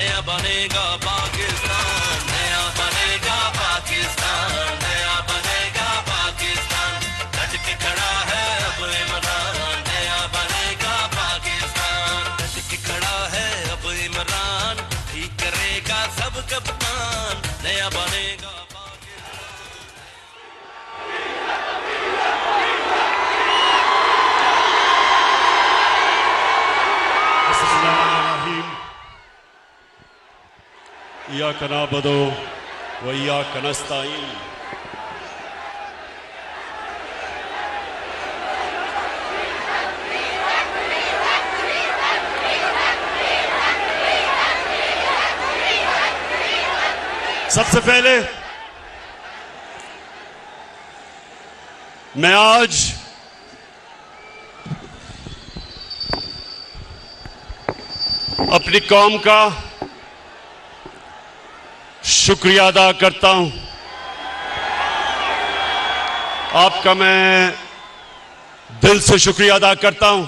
नया बनेगा पाकिस्तान, नया बनेगा पाकिस्तान, नया बनेगा पाकिस्तान। डट के खड़ा है अब इमरान, नया बनेगा पाकिस्तान। डट के खड़ा है अब इमरान, ठीक करेगा सब कप्तान, नया बनेगा इय्याका नअबुदु व इय्याका नस्तईन। सबसे पहले मैं आज अपनी कौम का शुक्रिया अदा करता हूं। आपका मैं दिल से शुक्रिया अदा करता हूं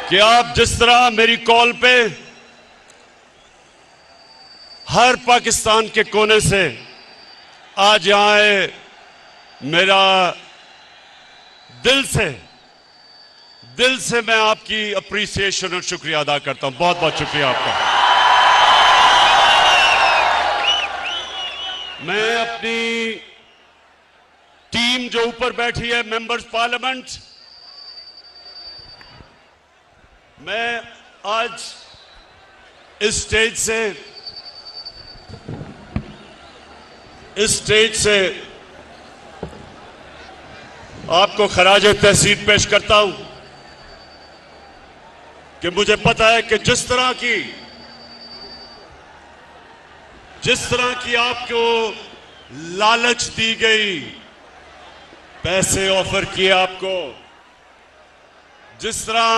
कि आप जिस तरह मेरी कॉल पे हर पाकिस्तान के कोने से आज यहां आए, मेरा दिल से मैं आपकी अप्रिसिएशन और शुक्रिया अदा करता हूं। बहुत बहुत शुक्रिया आपका। मैं अपनी टीम जो ऊपर बैठी है, मेंबर्स पार्लियामेंट, मैं आज इस स्टेज से आपको खराज तहसीन पेश करता हूं कि मुझे पता है कि जिस तरह की आपको लालच दी गई, पैसे ऑफर किए आपको, जिस तरह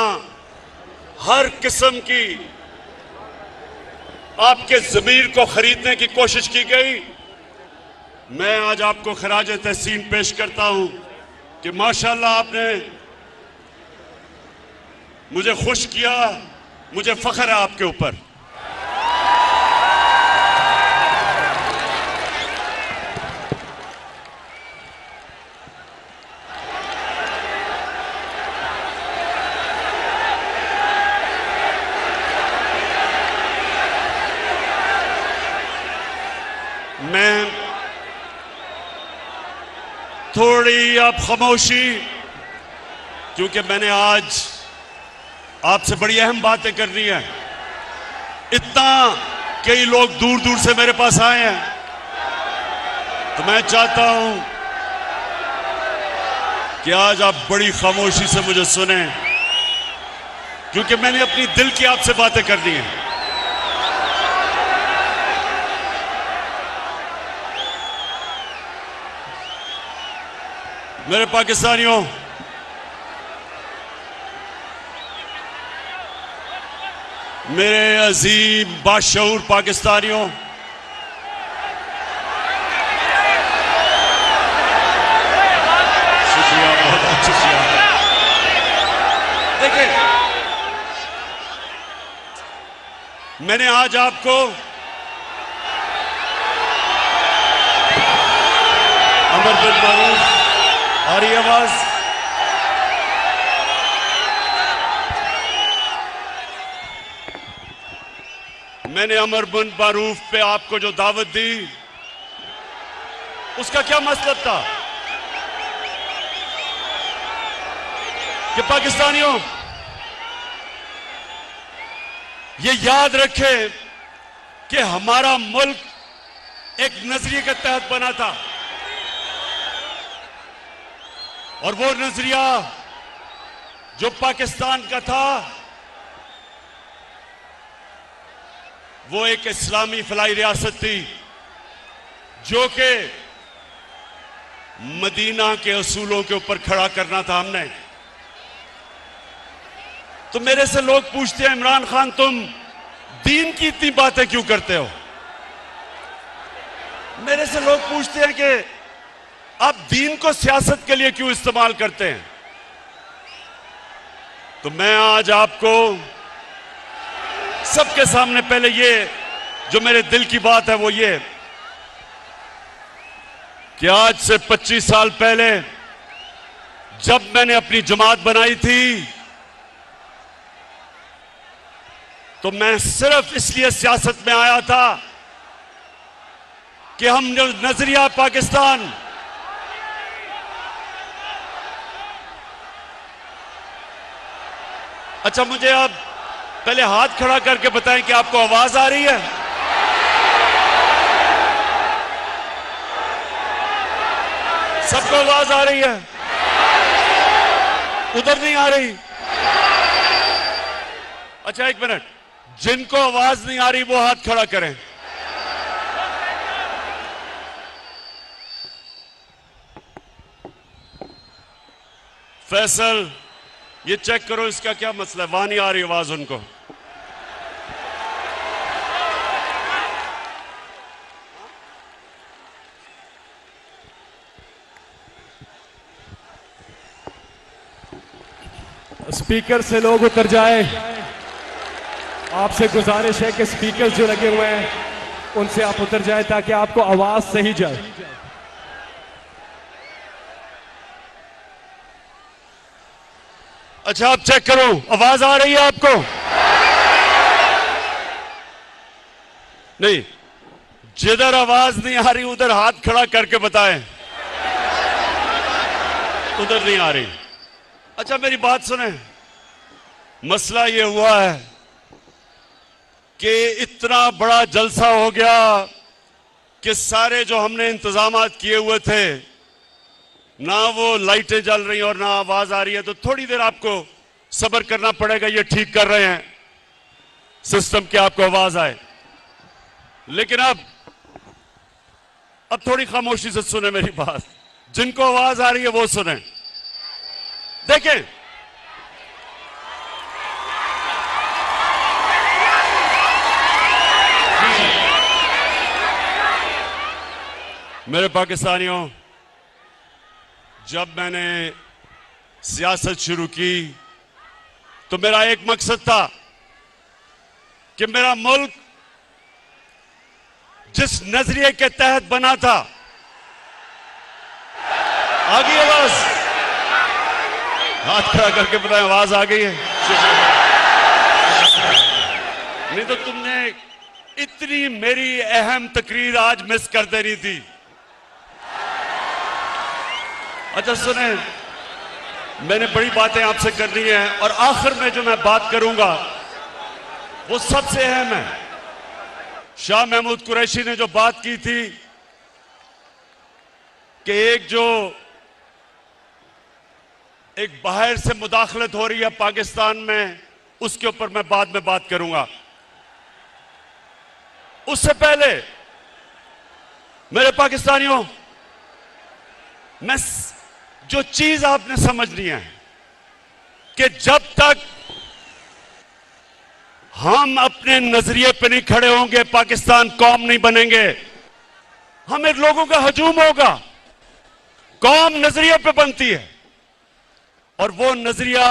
हर किस्म की आपके ज़मीर को खरीदने की कोशिश की गई, मैं आज आपको खराज तहसीन पेश करता हूं कि माशाअल्लाह आपने मुझे खुश किया। मुझे फख्र है आपके ऊपर। मैं थोड़ी अब खामोशी, क्योंकि मैंने आज आपसे बड़ी अहम बातें करनी है। इतना कई लोग दूर दूर से मेरे पास आए हैं, तो मैं चाहता हूं कि आज आप बड़ी खामोशी से मुझे सुने, क्योंकि मैंने अपनी दिल की आपसे बातें करनी है। मेरे पाकिस्तानियों, मेरे अजीम बाशऊर पाकिस्तानियों, शुक्रिया, बहुत शुक्रिया। देखिए, मैंने आज आपको अमर बिन मारूफ, आ रही आवाज, मैंने अमर बिन मारूफ पे आपको जो दावत दी, उसका क्या मकसद था कि पाकिस्तानियों ये याद रखें कि हमारा मुल्क एक नजरिए के तहत बना था, और वो नजरिया जो पाकिस्तान का था वो एक इस्लामी फलाई रियासत थी, जो कि मदीना के असूलों के ऊपर खड़ा करना था हमने। तो मेरे से लोग पूछते हैं, इमरान खान तुम दीन की इतनी बातें क्यों करते हो? मेरे से लोग पूछते हैं कि आप दीन को सियासत के लिए क्यों इस्तेमाल करते हैं? तो मैं आज आपको सबके सामने पहले ये जो मेरे दिल की बात है वो ये कि आज से 25 साल पहले जब मैंने अपनी जमात बनाई थी तो मैं सिर्फ इसलिए सियासत में आया था कि हम जो नजरिया पाकिस्तान, अच्छा मुझे आप पहले हाथ खड़ा करके बताएं कि आपको आवाज आ रही है? सबको आवाज आ रही है? उधर नहीं आ रही? अच्छा एक मिनट, जिनको आवाज नहीं आ रही वो हाथ खड़ा करें। फैसल ये चेक करो इसका क्या मसला है, वहां नहीं आ रही आवाज उनको। स्पीकर से लोग उतर जाए। आपसे गुजारिश है कि स्पीकर जो लगे हुए हैं उनसे आप उतर जाए ताकि आपको आवाज सही जाए। अच्छा आप चेक करो, आवाज आ रही है आपको? नहीं, जिधर आवाज नहीं आ रही उधर हाथ खड़ा करके बताएं। उधर नहीं आ रही। अच्छा मेरी बात सुने, मसला ये हुआ है कि इतना बड़ा जलसा हो गया कि सारे जो हमने इंतजामात किए हुए थे, ना वो लाइटें जल रही और ना आवाज आ रही है, तो थोड़ी देर आपको सब्र करना पड़ेगा। ये ठीक कर रहे हैं सिस्टम की आपको आवाज आए, लेकिन अब थोड़ी खामोशी से सुने मेरी बात। जिनको आवाज आ रही है वो सुने। देखें, मेरे पाकिस्तानियों, जब मैंने सियासत शुरू की तो मेरा एक मकसद था कि मेरा मुल्क जिस नजरिए के तहत बना था, आ गई आवाज? हाथ खड़ा करके बताएं आवाज आ गई है? नहीं तो तुमने इतनी मेरी अहम तकरीर आज मिस कर देनी थी। अच्छा सुने, मैंने बड़ी बातें आपसे करनी है और आखिर में जो मैं बात करूंगा वो सबसे अहम है। शाह महमूद कुरैशी ने जो बात की थी कि एक बाहर से मुदाखलत हो रही है पाकिस्तान में, उसके ऊपर मैं बाद में बात करूंगा। उससे पहले मेरे पाकिस्तानियों, मैं जो चीज आपने समझनी है कि जब तक हम अपने नजरिए पे नहीं खड़े होंगे पाकिस्तान कौम नहीं बनेंगे। हमें लोगों का हजूम होगा। कौम नजरिए पे बनती है और वो नजरिया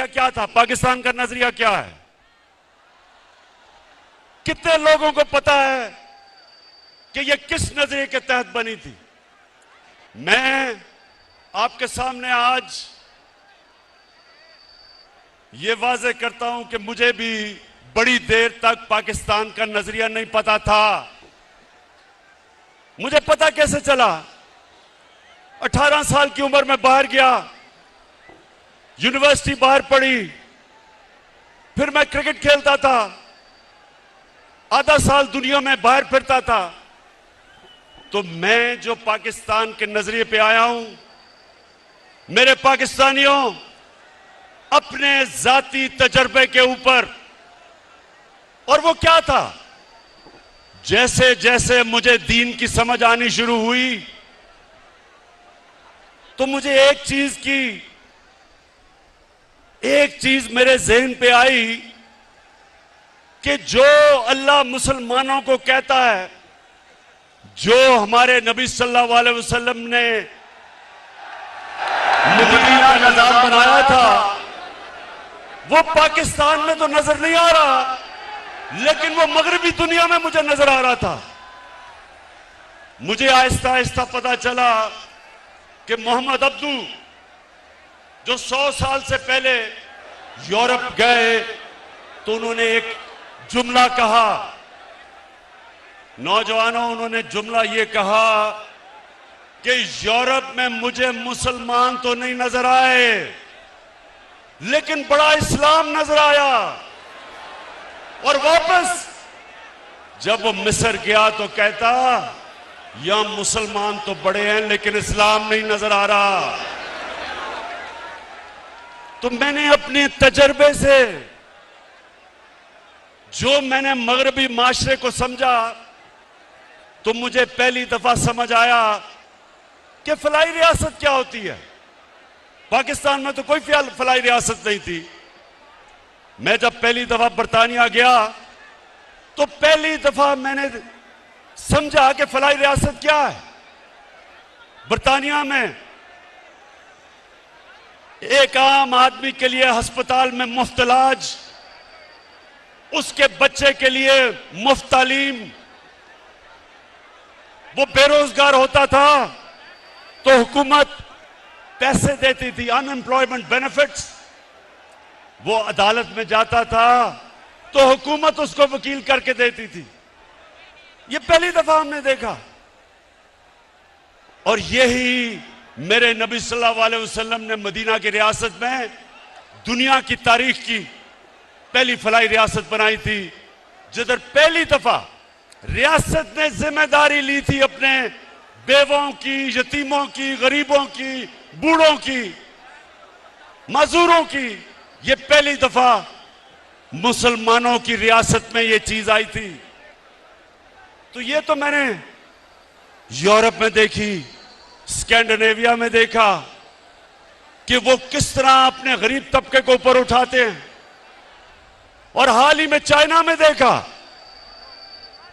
क्या था? पाकिस्तान का नजरिया क्या है? कितने लोगों को पता है कि ये किस नजरिए के तहत बनी थी? मैं आपके सामने आज ये वाज़ेह करता हूं कि मुझे भी बड़ी देर तक पाकिस्तान का नजरिया नहीं पता था। मुझे पता कैसे चला? 18 साल की उम्र में बाहर गया, यूनिवर्सिटी बाहर पढ़ी, फिर मैं क्रिकेट खेलता था, आधा साल दुनिया में बाहर फिरता था। तो मैं जो पाकिस्तान के नजरिए पे आया हूं, मेरे पाकिस्तानियों, अपने जाती तजर्बे के ऊपर। और वो क्या था? जैसे जैसे मुझे दीन की समझ आनी शुरू हुई तो मुझे एक चीज मेरे ज़हन पे आई कि जो अल्लाह मुसलमानों को कहता है, जो हमारे नबी सल्लल्लाहु अलैहि वसल्लम ने मदीना का निज़ाम बनाया था, वो पाकिस्तान में तो नजर नहीं आ रहा, लेकिन वो मगरबी दुनिया में मुझे नजर आ रहा था। मुझे आहिस्ता आहिस्ता पता चला कि मोहम्मद अब्दू जो 100 साल से पहले यूरोप गए तो उन्होंने एक जुमला कहा, नौजवानों, उन्होंने जुमला ये कहा कि यूरोप में मुझे मुसलमान तो नहीं नजर आए, लेकिन बड़ा इस्लाम नजर आया। और वापस जब वो मिस्र गया तो कहता, यहां मुसलमान तो बड़े हैं लेकिन इस्लाम नहीं नजर आ रहा। तो मैंने अपने तजर्बे से जो मैंने मगरबी माशरे को समझा, तो मुझे पहली दफा समझ आया कि फलाई रियासत क्या होती है। पाकिस्तान में तो कोई फलाई रियासत नहीं थी। मैं जब पहली दफा बरतानिया गया तो पहली दफा मैंने समझा कि फलाई रियासत क्या है। बरतानिया में एक आम आदमी के लिए अस्पताल में मुफ्त इलाज, उसके बच्चे के लिए मुफ्त तालीम, वो बेरोजगार होता था तो हुकूमत पैसे देती थी, अनएम्प्लॉयमेंट बेनिफिट्स। वो अदालत में जाता था तो हुकूमत उसको वकील करके देती थी। ये पहली दफा हमने देखा। और यही मेरे नबी सल्लल्लाहु अलैहि वसल्लम ने मदीना की रियासत में दुनिया की तारीख की पहली फलाई रियासत बनाई थी, जिधर पहली दफा रियासत ने जिम्मेदारी ली थी अपने बेवों की, यतीमों की, गरीबों की, बूढ़ों की, मजदूरों की। ये पहली दफा मुसलमानों की रियासत में ये चीज आई थी। तो ये तो मैंने यूरोप में देखी, स्कैंडिनेविया में देखा कि वो किस तरह अपने गरीब तबके को ऊपर उठाते हैं। और हाल ही में चाइना में देखा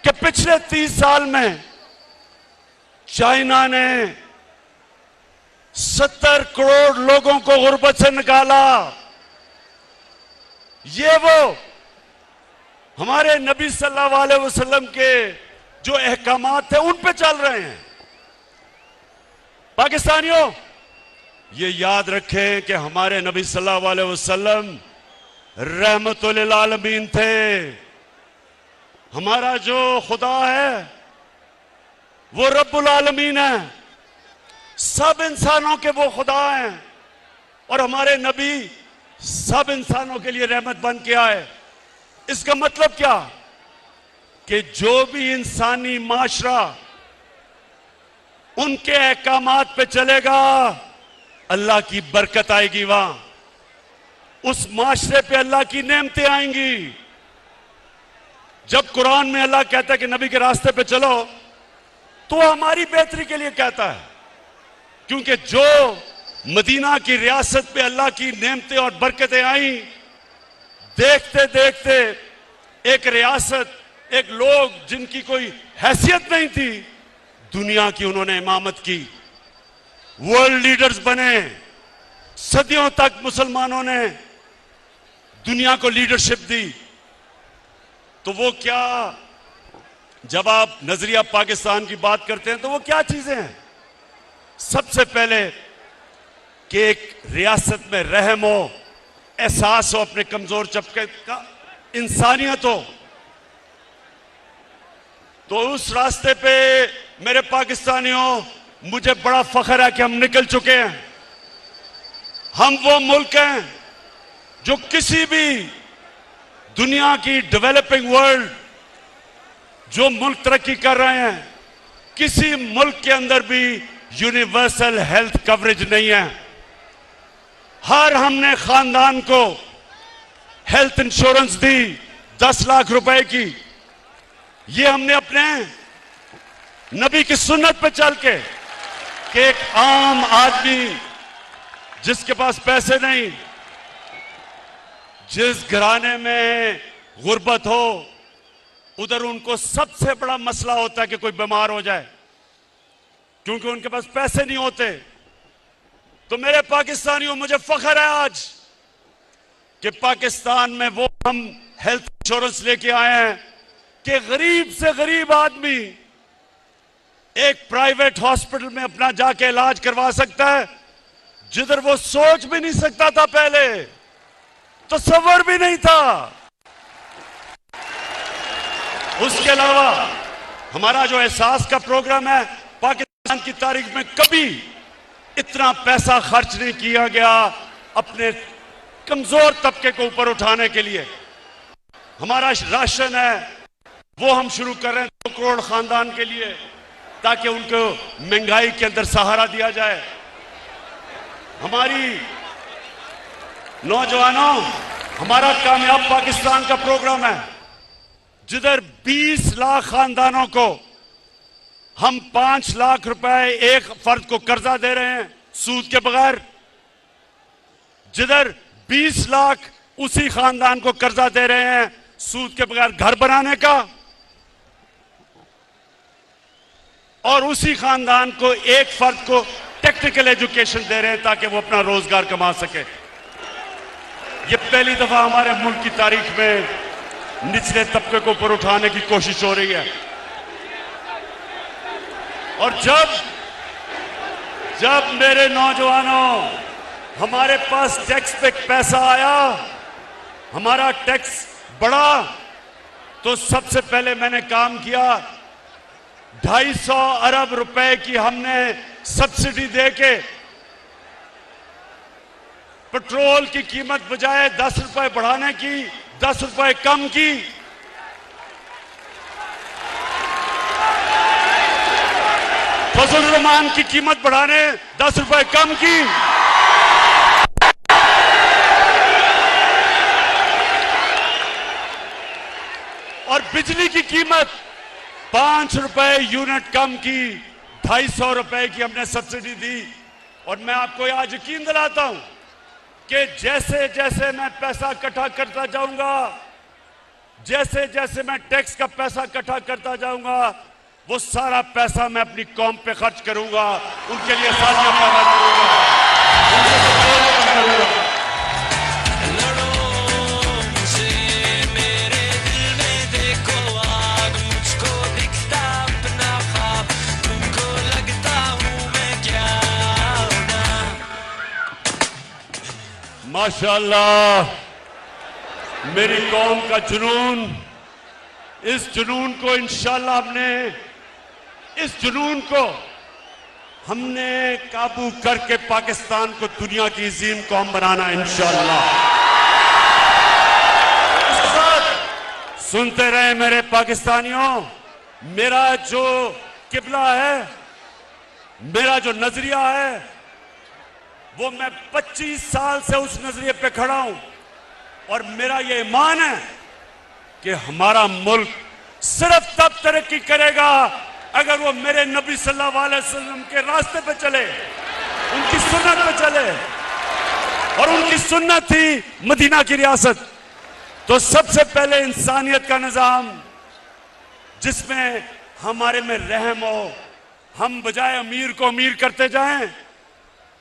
कि पिछले 30 साल में चाइना ने 70 करोड़ लोगों को गुर्बत से निकाला। ये वो हमारे नबी सल्लल्लाहु अलैहि वसल्लम के जो अहकामात थे उन पे चल रहे हैं। पाकिस्तानियों, ये याद रखें कि हमारे नबी सल्लल्लाहु अलैहि वसल्लम रहमतुल आलमीन थे। हमारा जो खुदा है वो रब्बुल आलमीन है, सब इंसानों के वो खुदा हैं। और हमारे नबी सब इंसानों के लिए रहमत बन के आए। इसका मतलब क्या कि जो भी इंसानी माशरा उनके अहकामात पे चलेगा, अल्लाह की बरकत आएगी, वहां उस माशरे पे अल्लाह की नेमतें आएंगी। जब कुरान में अल्लाह कहता है कि नबी के रास्ते पे चलो, तो हमारी बेहतरी के लिए कहता है, क्योंकि जो मदीना की रियासत पे अल्लाह की नेमतें और बरकतें आई, देखते देखते एक रियासत, एक लोग जिनकी कोई हैसियत नहीं थी, दुनिया की उन्होंने इमामत की, वर्ल्ड लीडर्स बने। सदियों तक मुसलमानों ने दुनिया को लीडरशिप दी। तो वो क्या, जब आप नजरिया पाकिस्तान की बात करते हैं तो वो क्या चीजें हैं? सबसे पहले कि एक रियासत में रहम हो, एहसास हो अपने कमजोर तबके का, इंसानियत हो। तो उस रास्ते पे मेरे पाकिस्तानियों, मुझे बड़ा फख्र है कि हम निकल चुके हैं। हम वो मुल्क हैं जो किसी भी दुनिया की डेवलपिंग वर्ल्ड, जो मुल्क तरक्की कर रहे हैं, किसी मुल्क के अंदर भी यूनिवर्सल हेल्थ कवरेज नहीं है। हर हमने खानदान को हेल्थ इंश्योरेंस दी 10 लाख रुपए की। ये हमने अपने नबी की सुन्नत पे चल के, कि एक आम आदमी जिसके पास पैसे नहीं, जिस घराने में गुर्बत हो, उधर उनको सबसे बड़ा मसला होता है कि कोई बीमार हो जाए, क्योंकि उनके पास पैसे नहीं होते। तो मेरे पाकिस्तानियों, मुझे फख्र है आज कि पाकिस्तान में वो हम हेल्थ इंश्योरेंस लेके आए हैं कि गरीब से गरीब आदमी एक प्राइवेट हॉस्पिटल में अपना जाके इलाज करवा सकता है, जिधर वो सोच भी नहीं सकता था, पहले तसव्वुर भी नहीं था। उसके अलावा हमारा जो एहसास का प्रोग्राम है, पाकिस्तान की तारीख में कभी इतना पैसा खर्च नहीं किया गया अपने कमजोर तबके को ऊपर उठाने के लिए। हमारा राशन है वो हम शुरू कर रहे हैं 2 करोड़ खानदान के लिए, ताकि उनको महंगाई के अंदर सहारा दिया जाए। हमारी नौजवानों, हमारा कामयाब पाकिस्तान का प्रोग्राम है, जिधर 20 लाख खानदानों को हम 5 लाख रुपए एक फर्द को कर्जा दे रहे हैं सूद के बगैर, जिधर 20 लाख उसी खानदान को कर्जा दे रहे हैं सूद के बगैर घर बनाने का, और उसी खानदान को एक फर्द को टेक्निकल एजुकेशन दे रहे हैं ताकि वो अपना रोजगार कमा सके। ये पहली दफा हमारे मुल्क की तारीख में निचले तबके को ऊपर उठाने की कोशिश हो रही है। और जब मेरे नौजवानों हमारे पास टैक्स पे पैसा आया, हमारा टैक्स बढ़ा, तो सबसे पहले मैंने काम किया, 250 अरब रुपए की हमने सब्सिडी देके पेट्रोल की कीमत बजाय 10 रुपए बढ़ाने की 10 रुपए कम की। फजल रहमान की कीमत बढ़ाने 10 रुपए कम की। और बिजली की कीमत 5 रुपए यूनिट कम की, 250 रुपए की हमने सब्सिडी दी। और मैं आपको आज यकीन दिलाता हूं कि जैसे जैसे मैं पैसा इकट्ठा करता जाऊंगा, जैसे जैसे मैं टैक्स का पैसा इकट्ठा करता जाऊंगा, वो सारा पैसा मैं अपनी कौम पे खर्च करूंगा, उनके लिए आसानियां पैदा करूंगा। माशाअल्लाह, मेरी कौम का जुनून, इस जुनून को इंशाअल्लाह हमने काबू करके पाकिस्तान को दुनिया की अजीम कौम बनाना इंशाअल्लाह। उसके साथ सुनते रहे मेरे पाकिस्तानियों, मेरा जो किबला है, मेरा जो नजरिया है, वो मैं 25 साल से उस नजरिए पे खड़ा हूं। और मेरा ये ईमान है कि हमारा मुल्क सिर्फ तब तरक्की करेगा अगर वो मेरे नबी सल्लल्लाहु अलैहि वसल्लम के रास्ते पे चले, उनकी सुन्नत पे चले। और उनकी सुन्नत थी मदीना की रियासत। तो सबसे पहले इंसानियत का निजाम, जिसमें हमारे में रहम हो, हम बजाय अमीर को अमीर करते जाएं,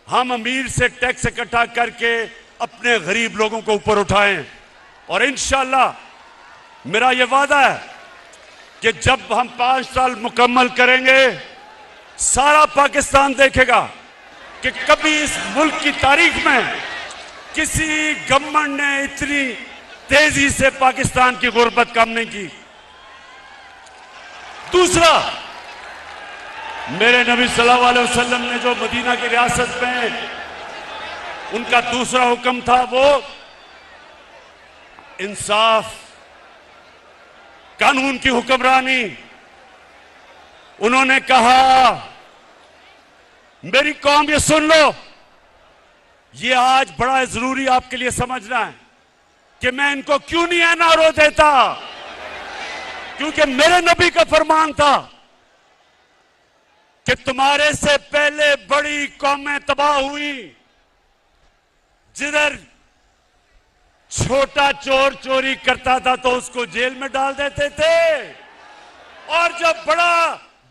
हम अमीर से टैक्स इकट्ठा करके अपने गरीब लोगों को ऊपर उठाएं। और इंशाअल्लाह मेरा यह वादा है कि जब हम 5 साल मुकम्मल करेंगे, सारा पाकिस्तान देखेगा कि कभी इस मुल्क की तारीख में किसी गवर्नमेंट ने इतनी तेजी से पाकिस्तान की गुर्बत कम नहीं की। दूसरा, मेरे नबी सल्लल्लाहु अलैहि वसल्लम ने जो मदीना की रियासत में उनका दूसरा हुक्म था, वो इंसाफ, कानून की हुक्मरानी। उन्होंने कहा, मेरी कौम ये सुन लो, ये आज बड़ा जरूरी आपके लिए समझना है कि मैं इनको क्यों नहीं एनआरओ देता, क्योंकि मेरे नबी का फरमान था कि तुम्हारे से पहले बड़ी कौमें तबाह हुई, जिधर छोटा चोर चोरी करता था तो उसको जेल में डाल देते थे, और जब बड़ा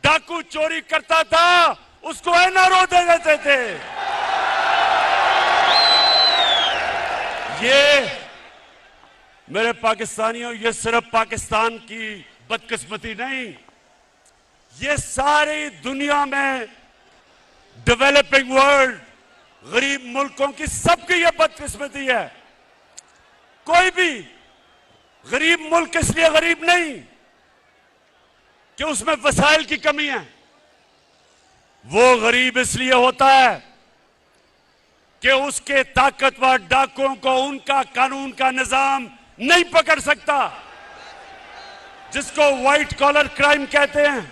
डाकू चोरी करता था उसको एनआरओ दे देते थे। मेरे पाकिस्तानियों, ये सिर्फ पाकिस्तान की बदकिस्मती नहीं, ये सारी दुनिया में डेवलपिंग वर्ल्ड, गरीब मुल्कों की सबकी ये बदकिस्मती है। कोई भी गरीब मुल्क इसलिए गरीब नहीं कि उसमें वसाइल की कमी है, वो गरीब इसलिए होता है कि उसके ताकतवर डाकुओं को उनका कानून का निजाम नहीं पकड़ सकता। जिसको व्हाइट कॉलर क्राइम कहते हैं,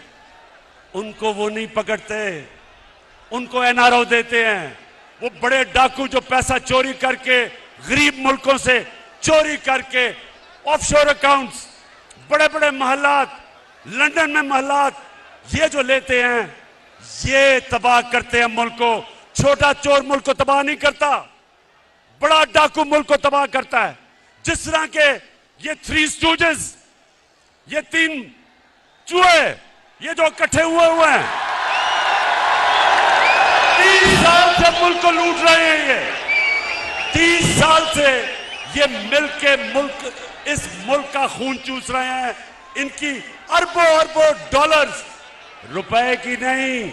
उनको वो नहीं पकड़ते, उनको एनआरओ देते हैं। वो बड़े डाकू जो पैसा चोरी करके गरीब मुल्कों से चोरी करके ऑफशोर अकाउंट्स, बड़े बड़े महलात, लंदन में महलात, ये जो लेते हैं, ये तबाह करते हैं मुल्क को। छोटा चोर मुल्क को तबाह नहीं करता, बड़ा डाकू मुल्क को तबाह करता है। जिस तरह के ये थ्री स्टूजेस, ये तीन चूहे, ये जो इकट्ठे हुए हैं, 30 साल से मुल्क को लूट रहे हैं। ये 30 साल से ये मिलके मुल्क, इस मुल्क का खून चूस रहे हैं। इनकी अरबों अरबों डॉलर्स, रुपए की नहीं,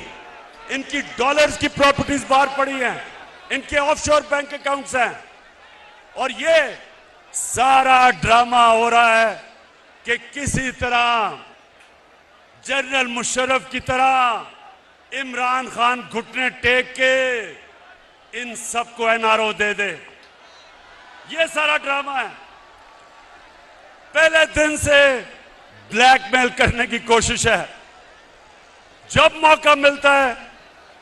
इनकी डॉलर्स की प्रॉपर्टीज बाहर पड़ी हैं, इनके ऑफशोर बैंक अकाउंट्स हैं। और ये सारा ड्रामा हो रहा है कि किसी तरह जनरल मुशर्रफ की तरह इमरान खान घुटने टेक के इन सबको एनआरओ दे दे। ये सारा ड्रामा है। पहले दिन से ब्लैकमेल करने की कोशिश है। जब मौका मिलता है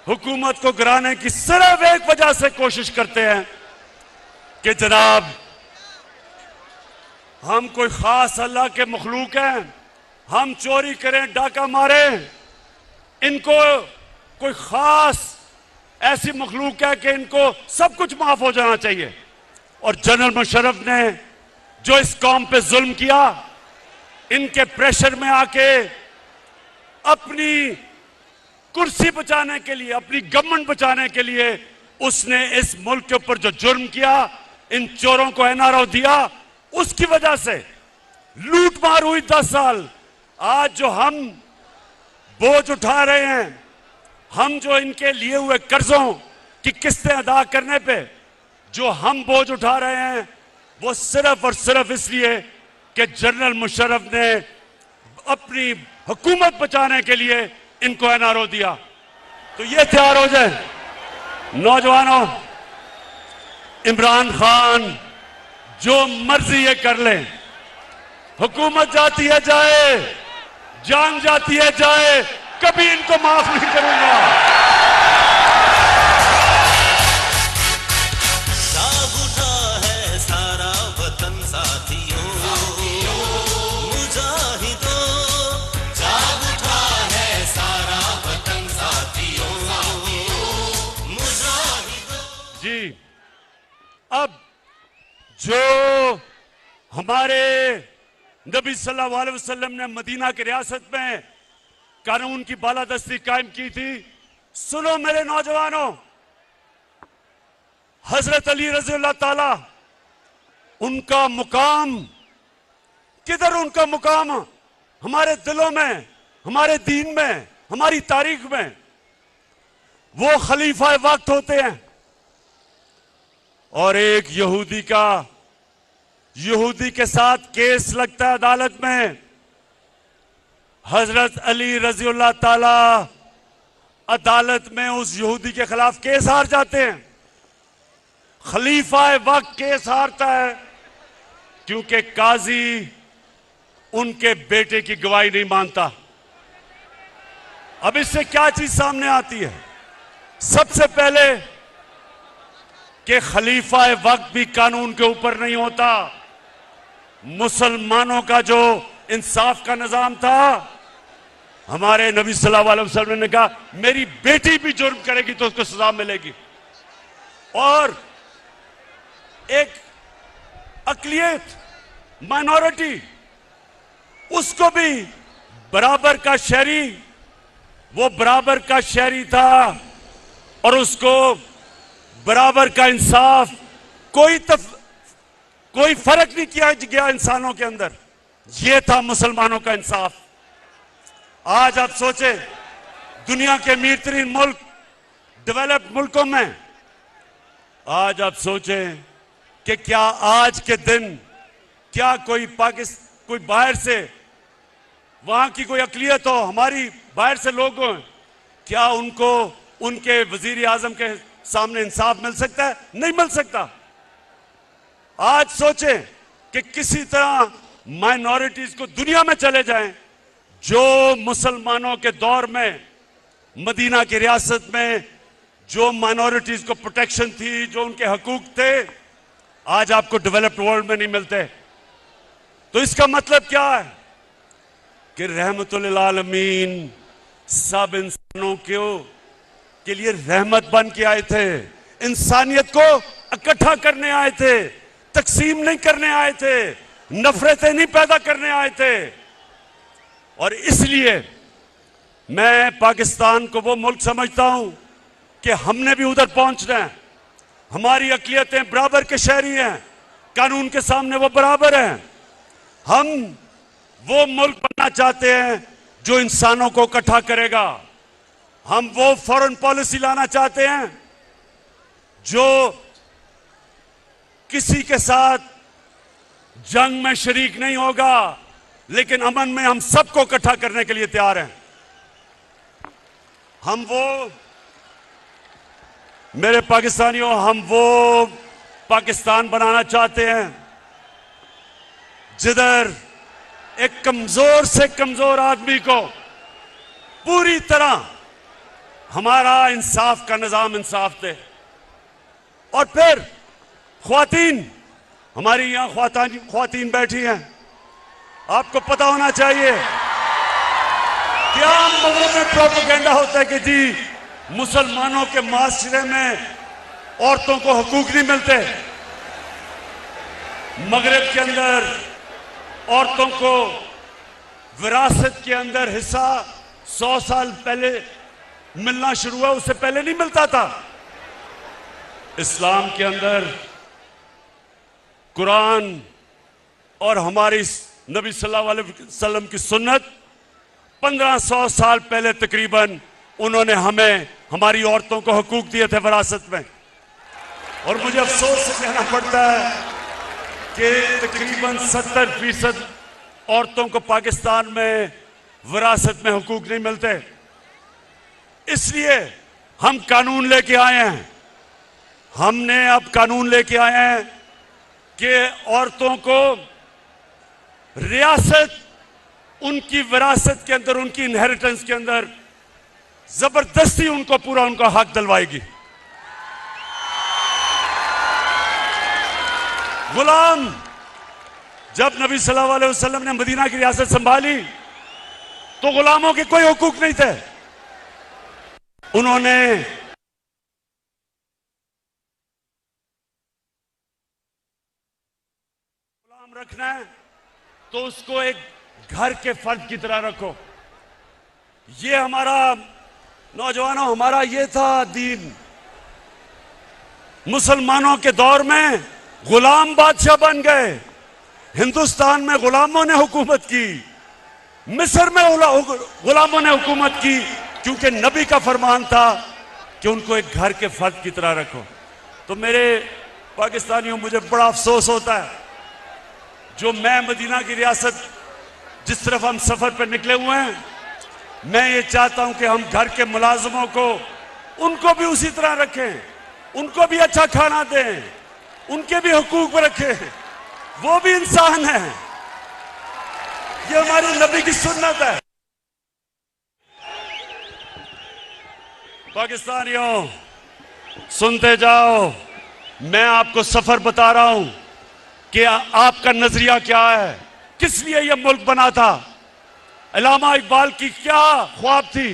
हुकूमत को गिराने की सिर्फ एक वजह से कोशिश करते हैं कि जनाब हम कोई खास अल्लाह के मखलूक हैं, हम चोरी करें, डाका मारें, इनको कोई खास ऐसी मखलूक है कि इनको सब कुछ माफ हो जाना चाहिए। और जनरल मुशर्रफ ने जो इस कौम पे जुल्म किया, इनके प्रेशर में आके अपनी कुर्सी बचाने के लिए, अपनी गवर्नमेंट बचाने के लिए उसने इस मुल्क के ऊपर जो जुर्म किया, इन चोरों को एनआरओ दिया, उसकी वजह से लूट मार हुई 10 साल। आज जो हम बोझ उठा रहे हैं, हम जो इनके लिए हुए कर्जों की किस्तें अदा करने पे जो हम बोझ उठा रहे हैं, वो सिर्फ और सिर्फ इसलिए कि जनरल मुशर्रफ ने अपनी हुकूमत बचाने के लिए इनको एनआरओ दिया। तो ये तैयार हो जाए नौजवानों, इमरान खान जो मर्जी ये कर ले, हुकूमत जाती है जाए, जान जाती है जाए, कभी इनको माफ नहीं करूंगा। जाग उठा है सारा वतन साथियों, मुजाहिदों, जाग उठा है सारा वतन साथियों, मुजाहिदों। जी, अब जो हमारे नबी सल्लल्लाहु अलैहि वसल्लम ने मदीना की रियासत में कानून की बालादस्ती कायम की थी, सुनो मेरे नौजवानों, हजरत अली रज़ी अल्लाह ताला, उनका मुकाम किधर? उनका मुकाम हमारे दिलों में, हमारे दीन में, हमारी तारीख में। वो खलीफा वक्त होते हैं। और एक यहूदी के साथ केस लगता है अदालत में, हजरत अली रज़ी अल्लाह ताला अदालत में उस यहूदी के खिलाफ केस हार जाते हैं। खलीफा वक्त केस हारता है क्योंकि काजी उनके बेटे की गवाही नहीं मानता। अब इससे क्या चीज सामने आती है? सबसे पहले कि खलीफा वक्त भी कानून के ऊपर नहीं होता। मुसलमानों का जो इंसाफ का निजाम था, हमारे नबी सल्लल्लाहु अलैहि वसल्लम ने कहा मेरी बेटी भी जुर्म करेगी तो उसको सजा मिलेगी। और एक अकलियत, माइनॉरिटी, उसको भी बराबर का शहरी, वो बराबर का शहरी था और उसको बराबर का इंसाफ, कोई फर्क नहीं किया गया इंसानों के अंदर। यह था मुसलमानों का इंसाफ। आज आप सोचें, दुनिया के अमीर तरीन मुल्क, डेवलप्ड मुल्कों में, आज आप सोचें कि क्या आज के दिन क्या कोई बाहर से, वहां की कोई अकलियत हो, हमारी बाहर से लोग हों, क्या उनको उनके वजीर आजम के सामने इंसाफ मिल सकता है? नहीं मिल सकता। आज सोचें कि किसी तरह माइनॉरिटीज को दुनिया में चले जाएं, जो मुसलमानों के दौर में मदीना की रियासत में जो माइनॉरिटीज को प्रोटेक्शन थी, जो उनके हकूक थे, आज आपको डेवलप्ड वर्ल्ड में नहीं मिलते। तो इसका मतलब क्या है कि रहमतुल आलमीन सब इंसानों के लिए रहमत बन के आए थे, इंसानियत को इकट्ठा करने आए थे, तकसीम नहीं करने आए थे, नफरतें नहीं पैदा करने आए थे। और इसलिए मैं पाकिस्तान को वो मुल्क समझता हूं कि हमने भी उधर पहुंचना है। हमारी अकलियतें बराबर के शहरी हैं, कानून के सामने वो बराबर हैं। हम वो मुल्क बनना चाहते हैं जो इंसानों को इकट्ठा करेगा। हम वो फॉरेन पॉलिसी लाना चाहते हैं जो किसी के साथ जंग में शरीक नहीं होगा, लेकिन अमन में हम सबको इकट्ठा करने के लिए तैयार हैं। हम वो, मेरे पाकिस्तानियों, हम वो पाकिस्तान बनाना चाहते हैं जिधर एक कमजोर से कमजोर आदमी को पूरी तरह हमारा इंसाफ का निजाम इंसाफ दे। और फिर ख्वातीन, हमारी यहां ख्वातीन बैठी हैं, आपको पता होना चाहिए क्या मगरब में प्रोपेगेंडा होता है कि जी मुसलमानों के माशरे में औरतों को हकूक नहीं मिलते। मगरब के अंदर औरतों को विरासत के अंदर हिस्सा 100 साल पहले मिलना शुरू हुआ, उससे पहले नहीं मिलता था। इस्लाम के अंदर कुरान और हमारी नबी सल्लल्लाहु अलैहि वसल्लम की सुन्नत 1500 साल पहले तकरीबन उन्होंने हमें, हमारी औरतों को हकूक दिए थे विरासत में। और मुझे अफसोस से कहना पड़ता है कि तकरीबन 70% औरतों को पाकिस्तान में विरासत में हकूक नहीं मिलते। इसलिए हम कानून लेके आए हैं, हमने अब कानून लेके आए हैं कि औरतों को रियासत, उनकी विरासत के अंदर, उनकी इनहेरिटेंस के अंदर जबरदस्ती उनको पूरा उनका हक दिलवाएगी। गुलाम, जब नबी सल्लल्लाहु अलैहि वसल्लम ने मदीना की रियासत संभाली तो गुलामों के कोई हुकूक नहीं थे। उन्होंने गुलाम रखना है तो उसको एक घर के फर्द की तरह रखो। ये हमारा, नौजवानों, हमारा ये था दीन। मुसलमानों के दौर में गुलाम बादशाह बन गए, हिंदुस्तान में गुलामों ने हुकूमत की, मिस्र में गुलामों ने हुकूमत की, क्योंकि नबी का फरमान था कि उनको एक घर के फर्द की तरह रखो। तो मेरे पाकिस्तानियों, मुझे बड़ा अफसोस होता है जो मैं मदीना की रियासत जिस तरफ हम सफर पर निकले हुए हैं, मैं ये चाहता हूं कि हम घर के मुलाजमों को, उनको भी उसी तरह रखें, उनको भी अच्छा खाना दें, उनके भी हुकूक रखें, वो भी इंसान है। ये हमारी नबी की सुन्नत है। पाकिस्तानियों, सुनते जाओ, मैं आपको सफर बता रहा हूं कि आपका नजरिया क्या है, किस लिए यह मुल्क बना था, अल्लामा इकबाल की क्या ख्वाब थी।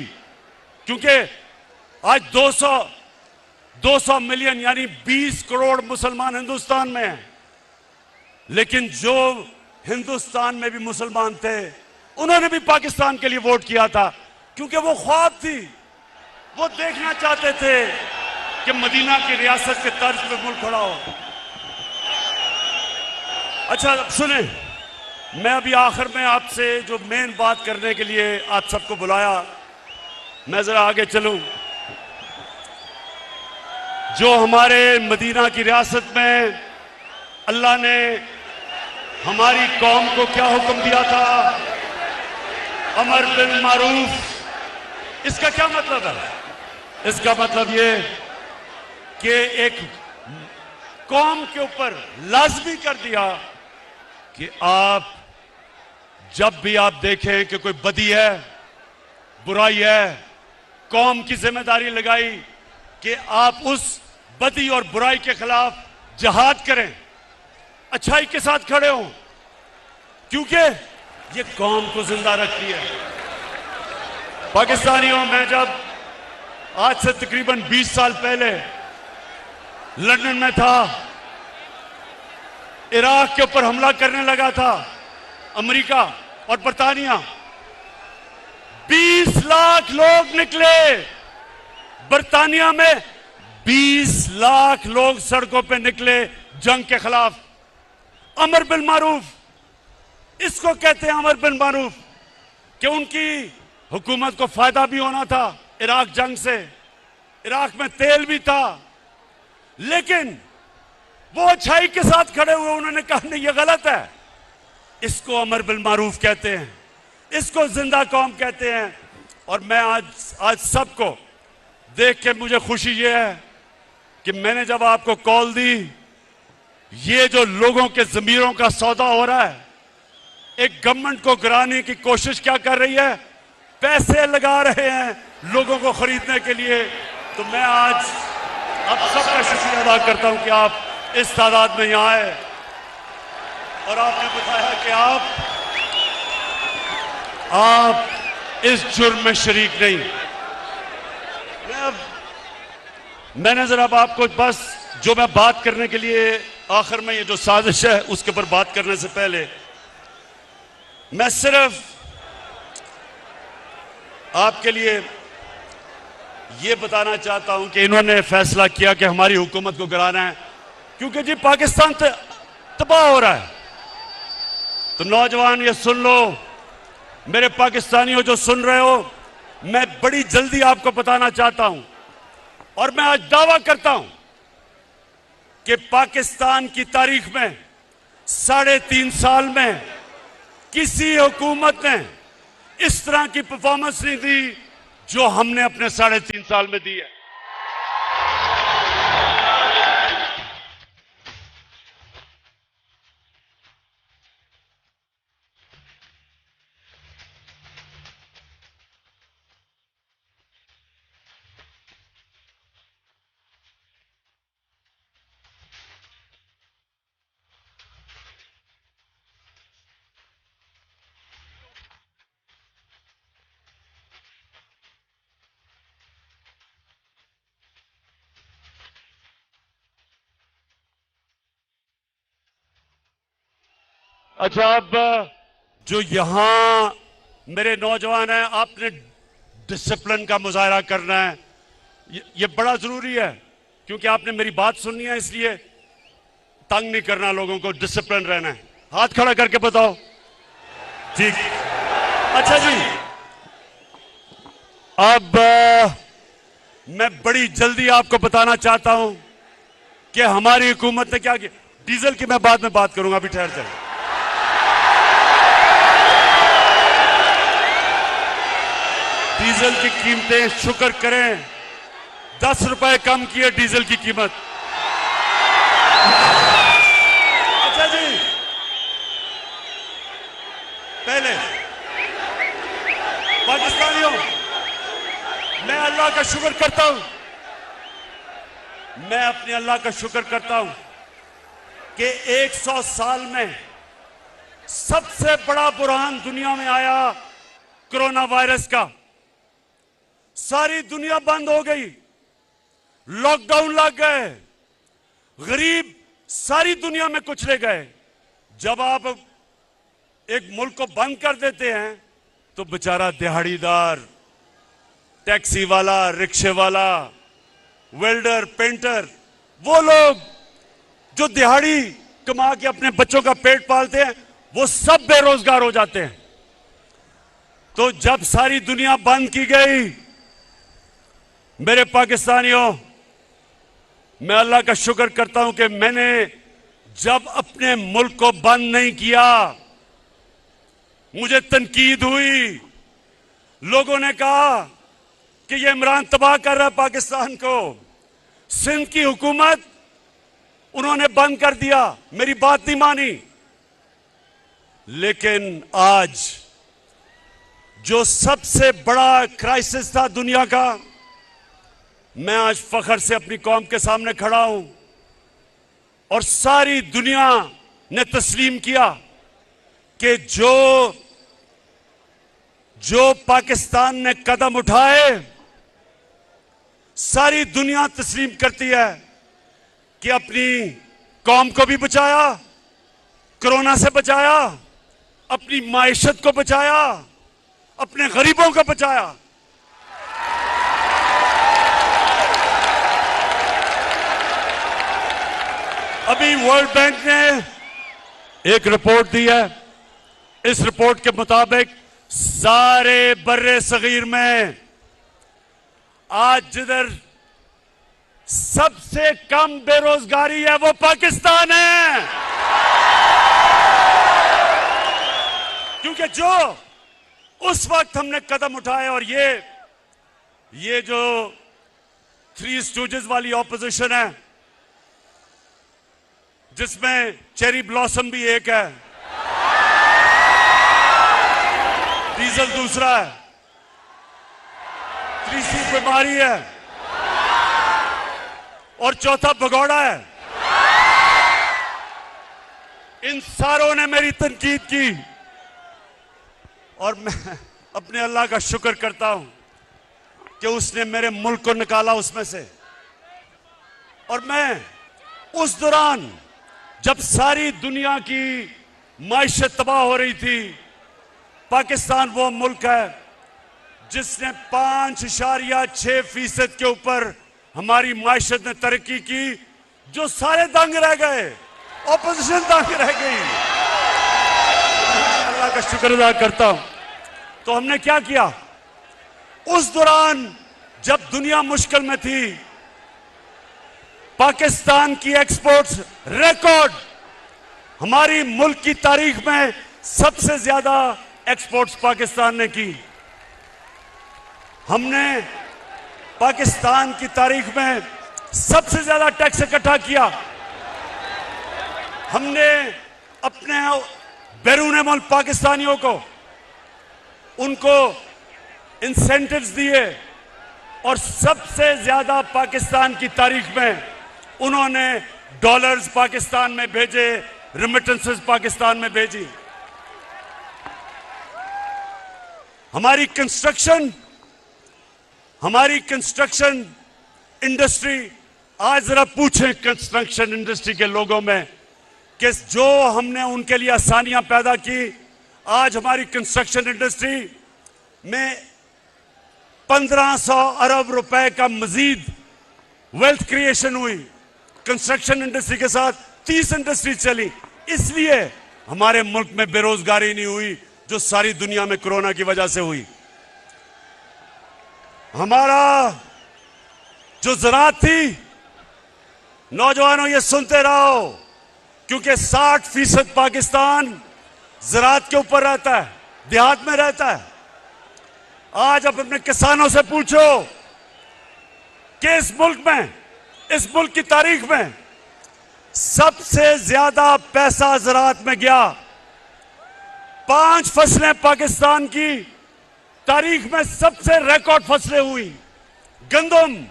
क्योंकि आज 200 मिलियन यानी 20 करोड़ मुसलमान हिंदुस्तान में हैं, लेकिन जो हिंदुस्तान में भी मुसलमान थे उन्होंने भी पाकिस्तान के लिए वोट किया था, क्योंकि वो ख्वाब थी, वो देखना चाहते थे कि मदीना की रियासत के तर्ज पे मुल्क खड़ा हो। अच्छा अब सुने, मैं अभी आखिर में आपसे जो मेन बात करने के लिए आप सबको बुलाया, मैं जरा आगे चलूं। जो हमारे मदीना की रियासत में अल्लाह ने हमारी कौम को क्या हुक्म दिया था, अमर बिल मारूफ, इसका क्या मतलब है? इसका मतलब ये कि एक कौम के ऊपर लाजमी कर दिया कि आप जब भी आप देखें कि कोई बदी है, बुराई है, कौम की जिम्मेदारी लगाई कि आप उस बदी और बुराई के खिलाफ जिहाद करें, अच्छाई के साथ खड़े हों, क्योंकि ये कौम को जिंदा रखती है। पाकिस्तानियों, मैं जब आज से तकरीबन 20 साल पहले लंदन में था, इराक के ऊपर हमला करने लगा था अमेरिका और बरतानिया, 20 लाख लोग निकले। बरतानिया में 20 लाख लोग सड़कों पे निकले जंग के खिलाफ। अमर बिल मारूफ, इसको कहते हैं अमर बिल मारूफ, कि उनकी हुकूमत को फायदा भी होना था इराक जंग से, इराक में तेल भी था, लेकिन वो अच्छाई के साथ खड़े हुए। उन्होंने कहा नहीं, ये गलत है। इसको अमर बिल मारूफ कहते हैं, इसको जिंदा कौम कहते हैं। और मैं आज सबको देख के मुझे खुशी ये है कि मैंने जब आपको कॉल दी, ये जो लोगों के जमीरों का सौदा हो रहा है, एक गवर्नमेंट को गिराने की कोशिश क्या कर रही है, पैसे लगा रहे हैं लोगों को खरीदने के लिए। तो मैं आज आप सबका शुक्रिया अदा करता हूं कि आप इस तादाद में यहां आए और आपने बताया कि आप इस जुर्म में शरीक नहीं। मैंने जरा आपको बस जो मैं बात करने के लिए आखिर में ये जो साजिश है उसके ऊपर बात करने से पहले मैं सिर्फ आपके लिए ये बताना चाहता हूं कि इन्होंने फैसला किया कि हमारी हुकूमत को गिराना है, क्योंकि जी पाकिस्तान तबाह हो रहा है। तो नौजवान ये सुन लो, मेरे पाकिस्तानियों जो सुन रहे हो, मैं बड़ी जल्दी आपको बताना चाहता हूं और मैं आज दावा करता हूं कि पाकिस्तान की तारीख में 3.5 साल में किसी हुकूमत ने इस तरह की परफॉर्मेंस नहीं दी जो हमने अपने 3.5 साल में दी है। अच्छा, अब जो यहां मेरे नौजवान हैं, आपने डिसिप्लिन का मुजाहरा करना है, ये बड़ा जरूरी है, क्योंकि आपने मेरी बात सुननी है, इसलिए तंग नहीं करना लोगों को, डिसिप्लिन रहना है। हाथ खड़ा करके बताओ। ठीक, अच्छा जी, अब मैं बड़ी जल्दी आपको बताना चाहता हूं कि हमारी हुकूमत ने क्या किया। डीजल की मैं बाद में बात करूंगा, अभी ठहर जाए। डीजल की कीमतें, शुक्र करें, 10 रुपए कम की है डीजल की कीमत। अच्छा जी, पहले पाकिस्तानियों, मैं अल्लाह का शुक्र करता हूं, मैं अपने अल्लाह का शुक्र करता हूं कि 100 साल में सबसे बड़ा बुरहान दुनिया में आया कोरोना वायरस का। सारी दुनिया बंद हो गई, लॉकडाउन लग गए, गरीब सारी दुनिया में कुचले गए। जब आप एक मुल्क को बंद कर देते हैं तो बेचारा दिहाड़ीदार, टैक्सी वाला, रिक्शे वाला, वेल्डर, पेंटर, वो लोग जो दिहाड़ी कमा के अपने बच्चों का पेट पालते हैं, वो सब बेरोजगार हो जाते हैं। तो जब सारी दुनिया बंद की गई, मेरे पाकिस्तानियों, मैं अल्लाह का शुक्र करता हूं कि मैंने जब अपने मुल्क को बंद नहीं किया, मुझे तनकीद हुई, लोगों ने कहा कि ये इमरान तबाह कर रहा है पाकिस्तान को। सिंध की हुकूमत उन्होंने बंद कर दिया, मेरी बात नहीं मानी। लेकिन आज जो सबसे बड़ा क्राइसिस था दुनिया का, मैं आज फख्र से अपनी कौम के सामने खड़ा हूं और सारी दुनिया ने तस्लीम किया कि जो पाकिस्तान ने कदम उठाए, सारी दुनिया तस्लीम करती है कि अपनी कौम को भी बचाया, कोरोना से बचाया, अपनी माइशत को बचाया, अपने गरीबों को बचाया। अभी वर्ल्ड बैंक ने एक रिपोर्ट दी है। इस रिपोर्ट के मुताबिक सारे बर्रे सगीर में आज जिधर सबसे कम बेरोजगारी है वो पाकिस्तान है। क्योंकि जो उस वक्त हमने कदम उठाए, और ये जो थ्री स्टूजेस वाली ऑपोजिशन है, जिसमें चेरी ब्लॉसम भी एक है, डीजल दूसरा है, तीसरी बीमारी है और चौथा भगौड़ा है, इन सारों ने मेरी तनकीद की और मैं अपने अल्लाह का शुक्र करता हूं कि उसने मेरे मुल्क को निकाला उसमें से। और मैं उस दौरान जब सारी दुनिया की माइशत तबाह हो रही थी, पाकिस्तान वो मुल्क है जिसने 5.6% के ऊपर हमारी माइशत ने तरक्की की, जो सारे दंग रह गए, ऑपोजिशन दंग रह गई। अल्लाह का शुक्र अदा करता हूं। तो हमने क्या किया उस दौरान जब दुनिया मुश्किल में थी? पाकिस्तान की एक्सपोर्ट्स रिकॉर्ड, हमारी मुल्क की तारीख में सबसे ज्यादा एक्सपोर्ट्स पाकिस्तान ने की। हमने पाकिस्तान की तारीख में सबसे ज्यादा टैक्स इकट्ठा किया। हमने अपने बैरून मुल्क पाकिस्तानियों को उनको इंसेंटिव्स दिए और सबसे ज्यादा पाकिस्तान की तारीख में उन्होंने डॉलर्स पाकिस्तान में भेजे, रेमिटेंसेस पाकिस्तान में भेजी। हमारी कंस्ट्रक्शन इंडस्ट्री, आज जरा पूछें कंस्ट्रक्शन इंडस्ट्री के लोगों में कि जो हमने उनके लिए आसानियां पैदा की, आज हमारी कंस्ट्रक्शन इंडस्ट्री में 1500 अरब रुपए का मजीद वेल्थ क्रिएशन हुई। कंस्ट्रक्शन इंडस्ट्री के साथ 30 इंडस्ट्री चली, इसलिए हमारे मुल्क में बेरोजगारी नहीं हुई जो सारी दुनिया में कोरोना की वजह से हुई। हमारा जो ज़राअत थी, नौजवानों ये सुनते रहो, क्योंकि 60% पाकिस्तान ज़राअत के ऊपर रहता है, देहात में रहता है। आज आप अपने किसानों से पूछो कि इस मुल्क की तारीख में सबसे ज्यादा पैसा ज़राअत में गया। 5 फसलें पाकिस्तान की तारीख में सबसे रिकॉर्ड फसलें हुई। गंदम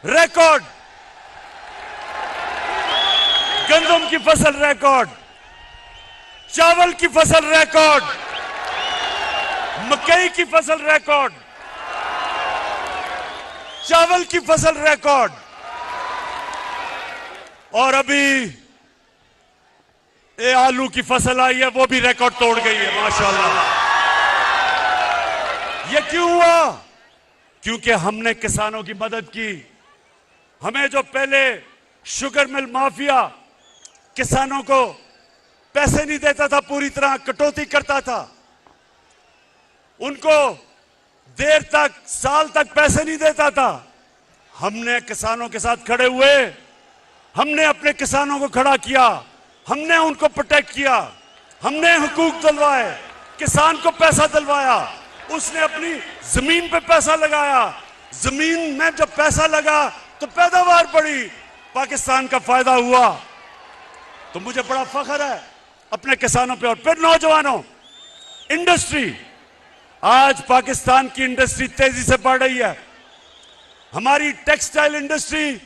रिकॉर्ड, गंदम की फसल रिकॉर्ड, चावल की फसल रिकॉर्ड, मकई की फसल रिकॉर्ड, चावल की फसल रिकॉर्ड, और अभी ये आलू की फसल आई है वो भी रिकॉर्ड तोड़ गई है माशाल्लाह। ये क्यों हुआ? क्योंकि हमने किसानों की मदद की। हमें जो पहले शुगर मिल माफिया किसानों को पैसे नहीं देता था, पूरी तरह कटौती करता था, उनको देर तक, साल तक पैसे नहीं देता था। हमने किसानों के साथ खड़े हुए, हमने अपने किसानों को खड़ा किया, हमने उनको प्रोटेक्ट किया, हमने हुकूक दिलवाए, किसान को पैसा दिलवाया, उसने अपनी जमीन पे पैसा लगाया, जमीन में जब पैसा लगा तो पैदावार बढ़ी, पाकिस्तान का फायदा हुआ। तो मुझे बड़ा फख्र है अपने किसानों पे। और फिर नौजवानों, इंडस्ट्री, आज पाकिस्तान की इंडस्ट्री तेजी से बढ़ रही है। हमारी टेक्सटाइल इंडस्ट्री,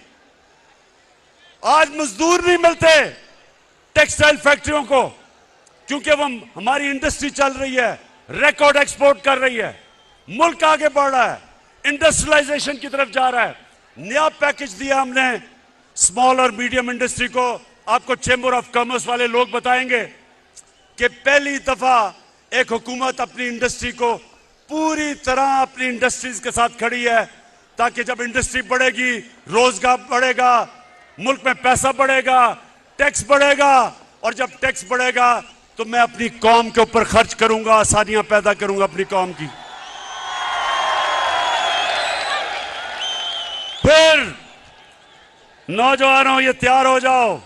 आज मजदूर नहीं मिलते टेक्सटाइल फैक्ट्रियों को, क्योंकि वो हमारी इंडस्ट्री चल रही है, रिकॉर्ड एक्सपोर्ट कर रही है, मुल्क आगे बढ़ रहा है, इंडस्ट्रियलाइजेशन की तरफ जा रहा है। नया पैकेज दिया हमने स्मॉल और मीडियम इंडस्ट्री को। आपको चेंबर ऑफ कॉमर्स वाले लोग बताएंगे कि पहली दफा एक हुकूमत अपनी इंडस्ट्री को पूरी तरह अपनी इंडस्ट्रीज के साथ खड़ी है, ताकि जब इंडस्ट्री बढ़ेगी, रोजगार बढ़ेगा, मुल्क में पैसा बढ़ेगा, टैक्स बढ़ेगा, और जब टैक्स बढ़ेगा तो मैं अपनी कौम के ऊपर खर्च करूंगा, आसानियां पैदा करूंगा अपनी कौम की। फिर नौजवानों, ये तैयार हो जाओ,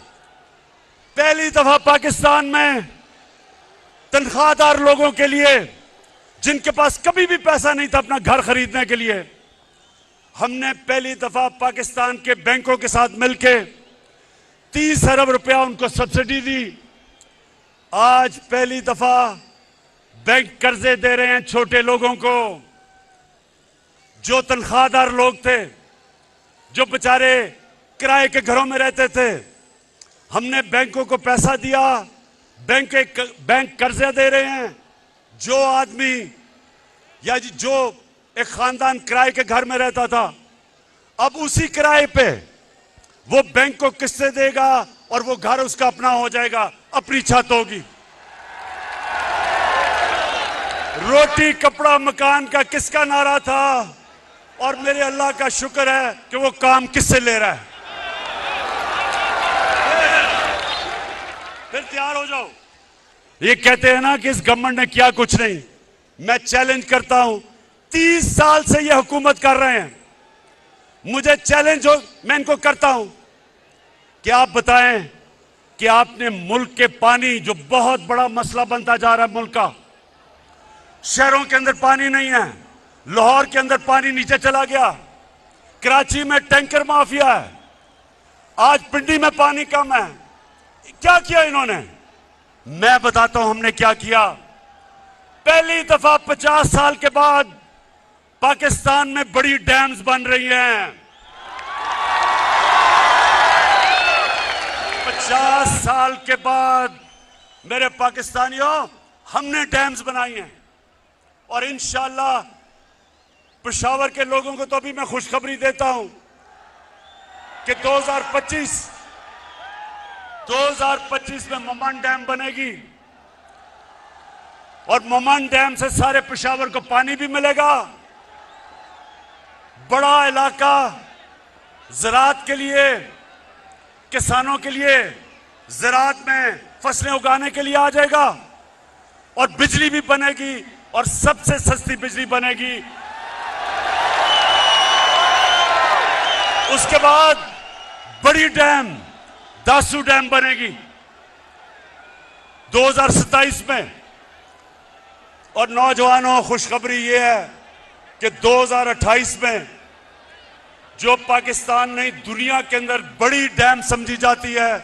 पहली दफा पाकिस्तान में तनख्वाहदार लोगों के लिए, जिनके पास कभी भी पैसा नहीं था अपना घर खरीदने के लिए, हमने पहली दफा पाकिस्तान के बैंकों के साथ मिलकर 30 अरब रुपया उनको सब्सिडी दी। आज पहली दफा बैंक कर्जे दे रहे हैं छोटे लोगों को, जो तनख्वाहदार लोग थे, जो बेचारे किराए के घरों में रहते थे। हमने बैंकों को पैसा दिया, बैंक कर्जे दे रहे हैं। जो आदमी या जो एक खानदान किराए के घर में रहता था, अब उसी किराए पे वो बैंक को किस्तें देगा और वो घर उसका अपना हो जाएगा, अपनी छत होगी। रोटी कपड़ा मकान का किसका नारा था, और मेरे अल्लाह का शुक्र है कि वो काम किससे ले रहा है। फिर तैयार हो जाओ। ये कहते हैं ना कि इस गवर्नमेंट ने किया कुछ नहीं, मैं चैलेंज करता हूं, 30 साल से ये हुकूमत कर रहे हैं, मुझे चैलेंज हो, मैं इनको करता हूं कि आप बताएं कि आपने मुल्क के पानी, जो बहुत बड़ा मसला बनता जा रहा है मुल्क का, शहरों के अंदर पानी नहीं है, लाहौर के अंदर पानी नीचे चला गया, कराची में टैंकर माफिया है, आज पिंडी में पानी कम है। क्या किया इन्होंने? मैं बताता हूं हमने क्या किया। पहली दफा 50 साल के बाद पाकिस्तान में बड़ी डैम्स बन रही हैं। 50 साल के बाद मेरे पाकिस्तानियों, हमने डैम्स बनाई हैं, और इंशाअल्लाह पेशावर के लोगों को तो अभी मैं खुशखबरी देता हूं कि 2025 में ममान डैम बनेगी, और ममान डैम से सारे पेशावर को पानी भी मिलेगा। बड़ा इलाका ज़राअत के लिए, किसानों के लिए ज़राअत में फसलें उगाने के लिए आ जाएगा, और बिजली भी बनेगी, और सबसे सस्ती बिजली बनेगी। उसके बाद बड़ी डैम दासू डैम बनेगी 2027 में। और नौजवानों, खुशखबरी ये है कि 2028 में जो पाकिस्तान ने दुनिया के अंदर बड़ी डैम समझी जाती है,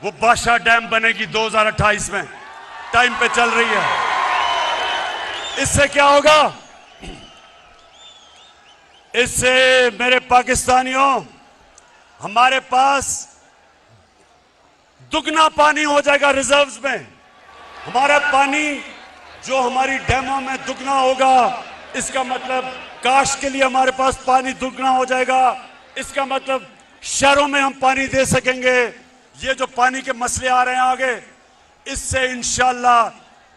वो बादशाह डैम बनेगी 2028 में, टाइम पे चल रही है। इससे क्या होगा? इससे मेरे पाकिस्तानियों, हमारे पास दुगना पानी हो जाएगा रिजर्व्स में। हमारा पानी जो हमारी डैमों में दुगना होगा, इसका मतलब काश के लिए हमारे पास पानी दुगना हो जाएगा। इसका मतलब शहरों में हम पानी दे सकेंगे। ये जो पानी के मसले आ रहे हैं आगे, इससे इंशाअल्लाह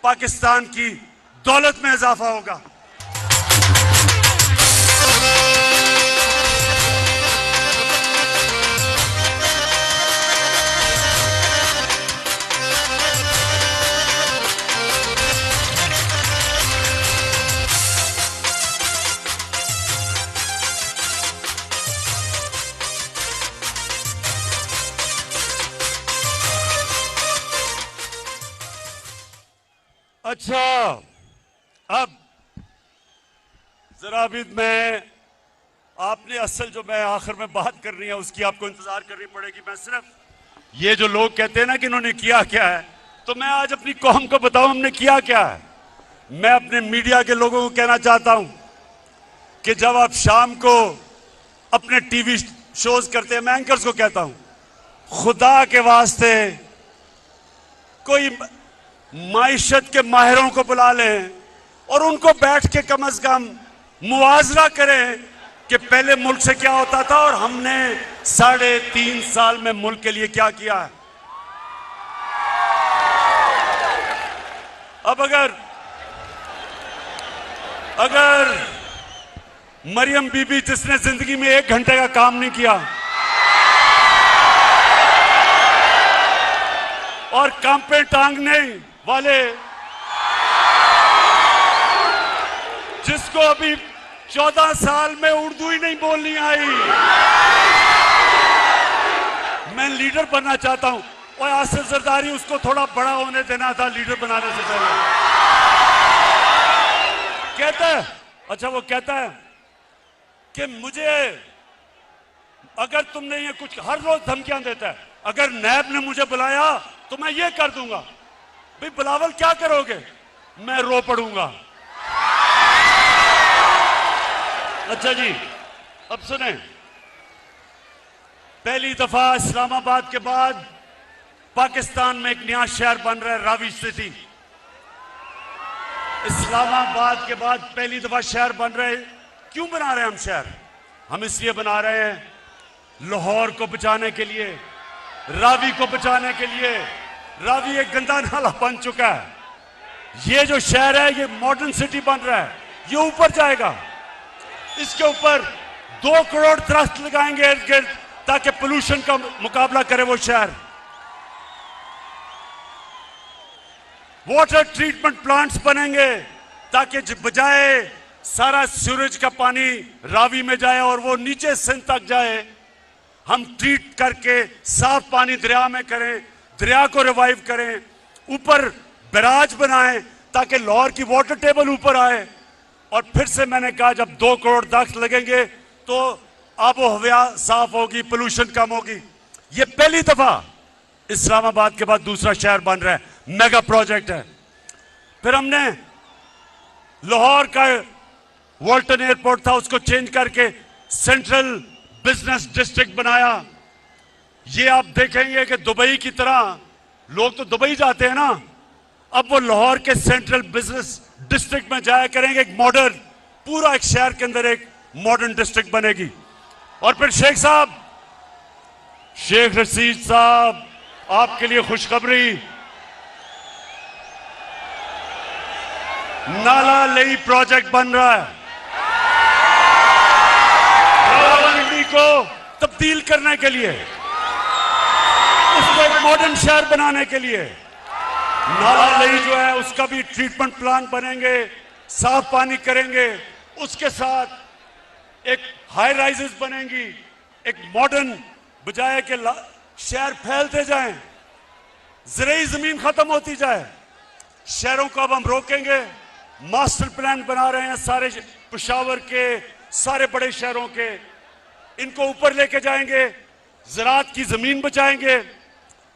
पाकिस्तान की दौलत में इजाफा होगा। अच्छा, अब जरा अभी मैं आपने असल जो मैं आखिर में बात करनी है उसकी आपको इंतजार करनी पड़ेगी। मैं सिर्फ ये जो लोग कहते हैं ना कि इन्होंने किया क्या है, तो मैं आज अपनी कौम को बताऊं हमने किया क्या है। मैं अपने मीडिया के लोगों को कहना चाहता हूं कि जब आप शाम को अपने टीवी शोज करते हैं, मैं एंकर्स को कहता हूं, खुदा के वास्ते कोई माइशत के माहिरों को बुला लें और उनको बैठ के कम से कम मुआवजा करें कि पहले मुल्क से क्या होता था और हमने 3.5 साल में मुल्क के लिए क्या किया है। अब अगर मरियम बीबी जिसने जिंदगी में 1 घंटे का काम नहीं किया और कांपे टांगने वाले जिसको अभी 14 साल में उर्दू ही नहीं बोलनी आई, मैं लीडर बनना चाहता हूं। और आसिफ जरदारी उसको थोड़ा बड़ा होने देना था लीडर बनाने से पहले। कहता है, अच्छा वो कहता है कि मुझे अगर तुमने ये कुछ हर रोज धमकियां देता है, अगर नैब ने मुझे बुलाया तो मैं ये कर दूंगा। भाई बिलावल क्या करोगे? मैं रो पड़ूंगा। अच्छा जी, अब सुने, पहली दफा इस्लामाबाद के बाद पाकिस्तान में एक नया शहर बन रहा है, रावी सिटी। इस्लामाबाद के बाद पहली दफा शहर बन रहे हैं। क्यों बना रहे हैं हम शहर? हम इसलिए बना रहे हैं लाहौर को बचाने के लिए, रावी को बचाने के लिए। रावी एक गंदा नाला बन चुका है। ये जो शहर है ये मॉडर्न सिटी बन रहा है, ये ऊपर जाएगा। इसके ऊपर 2 करोड़ दरख्त लगाएंगे इर्द गिर्द ताकि पोल्यूशन का मुकाबला करे वो शहर। वाटर ट्रीटमेंट प्लांट्स बनेंगे ताकि बजाय सारा सूरज का पानी रावी में जाए और वो नीचे सिंध तक जाए, हम ट्रीट करके साफ पानी दरिया में करें, दरिया को रिवाइव करें, ऊपर बैराज बनाएं ताकि लाहौर की वाटर टेबल ऊपर आए। और फिर से मैंने कहा जब 2 करोड़ दरख्त लगेंगे तो आबो हवा साफ होगी, पोल्यूशन कम होगी। ये पहली दफा इस्लामाबाद के बाद दूसरा शहर बन रहा है, मेगा प्रोजेक्ट है। फिर हमने लाहौर का वॉल्टन एयरपोर्ट था उसको चेंज करके सेंट्रल बिजनेस डिस्ट्रिक्ट बनाया। ये आप देखेंगे कि दुबई की तरह लोग तो दुबई जाते हैं ना, अब वो लाहौर के सेंट्रल बिजनेस डिस्ट्रिक्ट में जाया करेंगे। एक मॉडर्न, पूरा एक शहर के अंदर एक मॉडर्न डिस्ट्रिक्ट बनेगी। और फिर शेख साहब, शेख रशीद साहब, आपके लिए खुशखबरी, नाला लेई प्रोजेक्ट बन रहा है रावलपिंडी को तब्दील करने के लिए, उसको एक मॉडर्न शहर बनाने के लिए। नाला लेई जो है उसका भी ट्रीटमेंट प्लांट बनेंगे, साफ पानी करेंगे। उसके साथ एक हाई राइजेस बनेंगी, एक मॉडर्न, बजाय के शहर फैलते जाएं, ज़राई जमीन खत्म होती जाए। शहरों को अब हम रोकेंगे। मास्टर प्लान बना रहे हैं सारे पेशावर के, सारे बड़े शहरों के, इनको ऊपर लेके जाएंगे, ज़राअत की जमीन बचाएंगे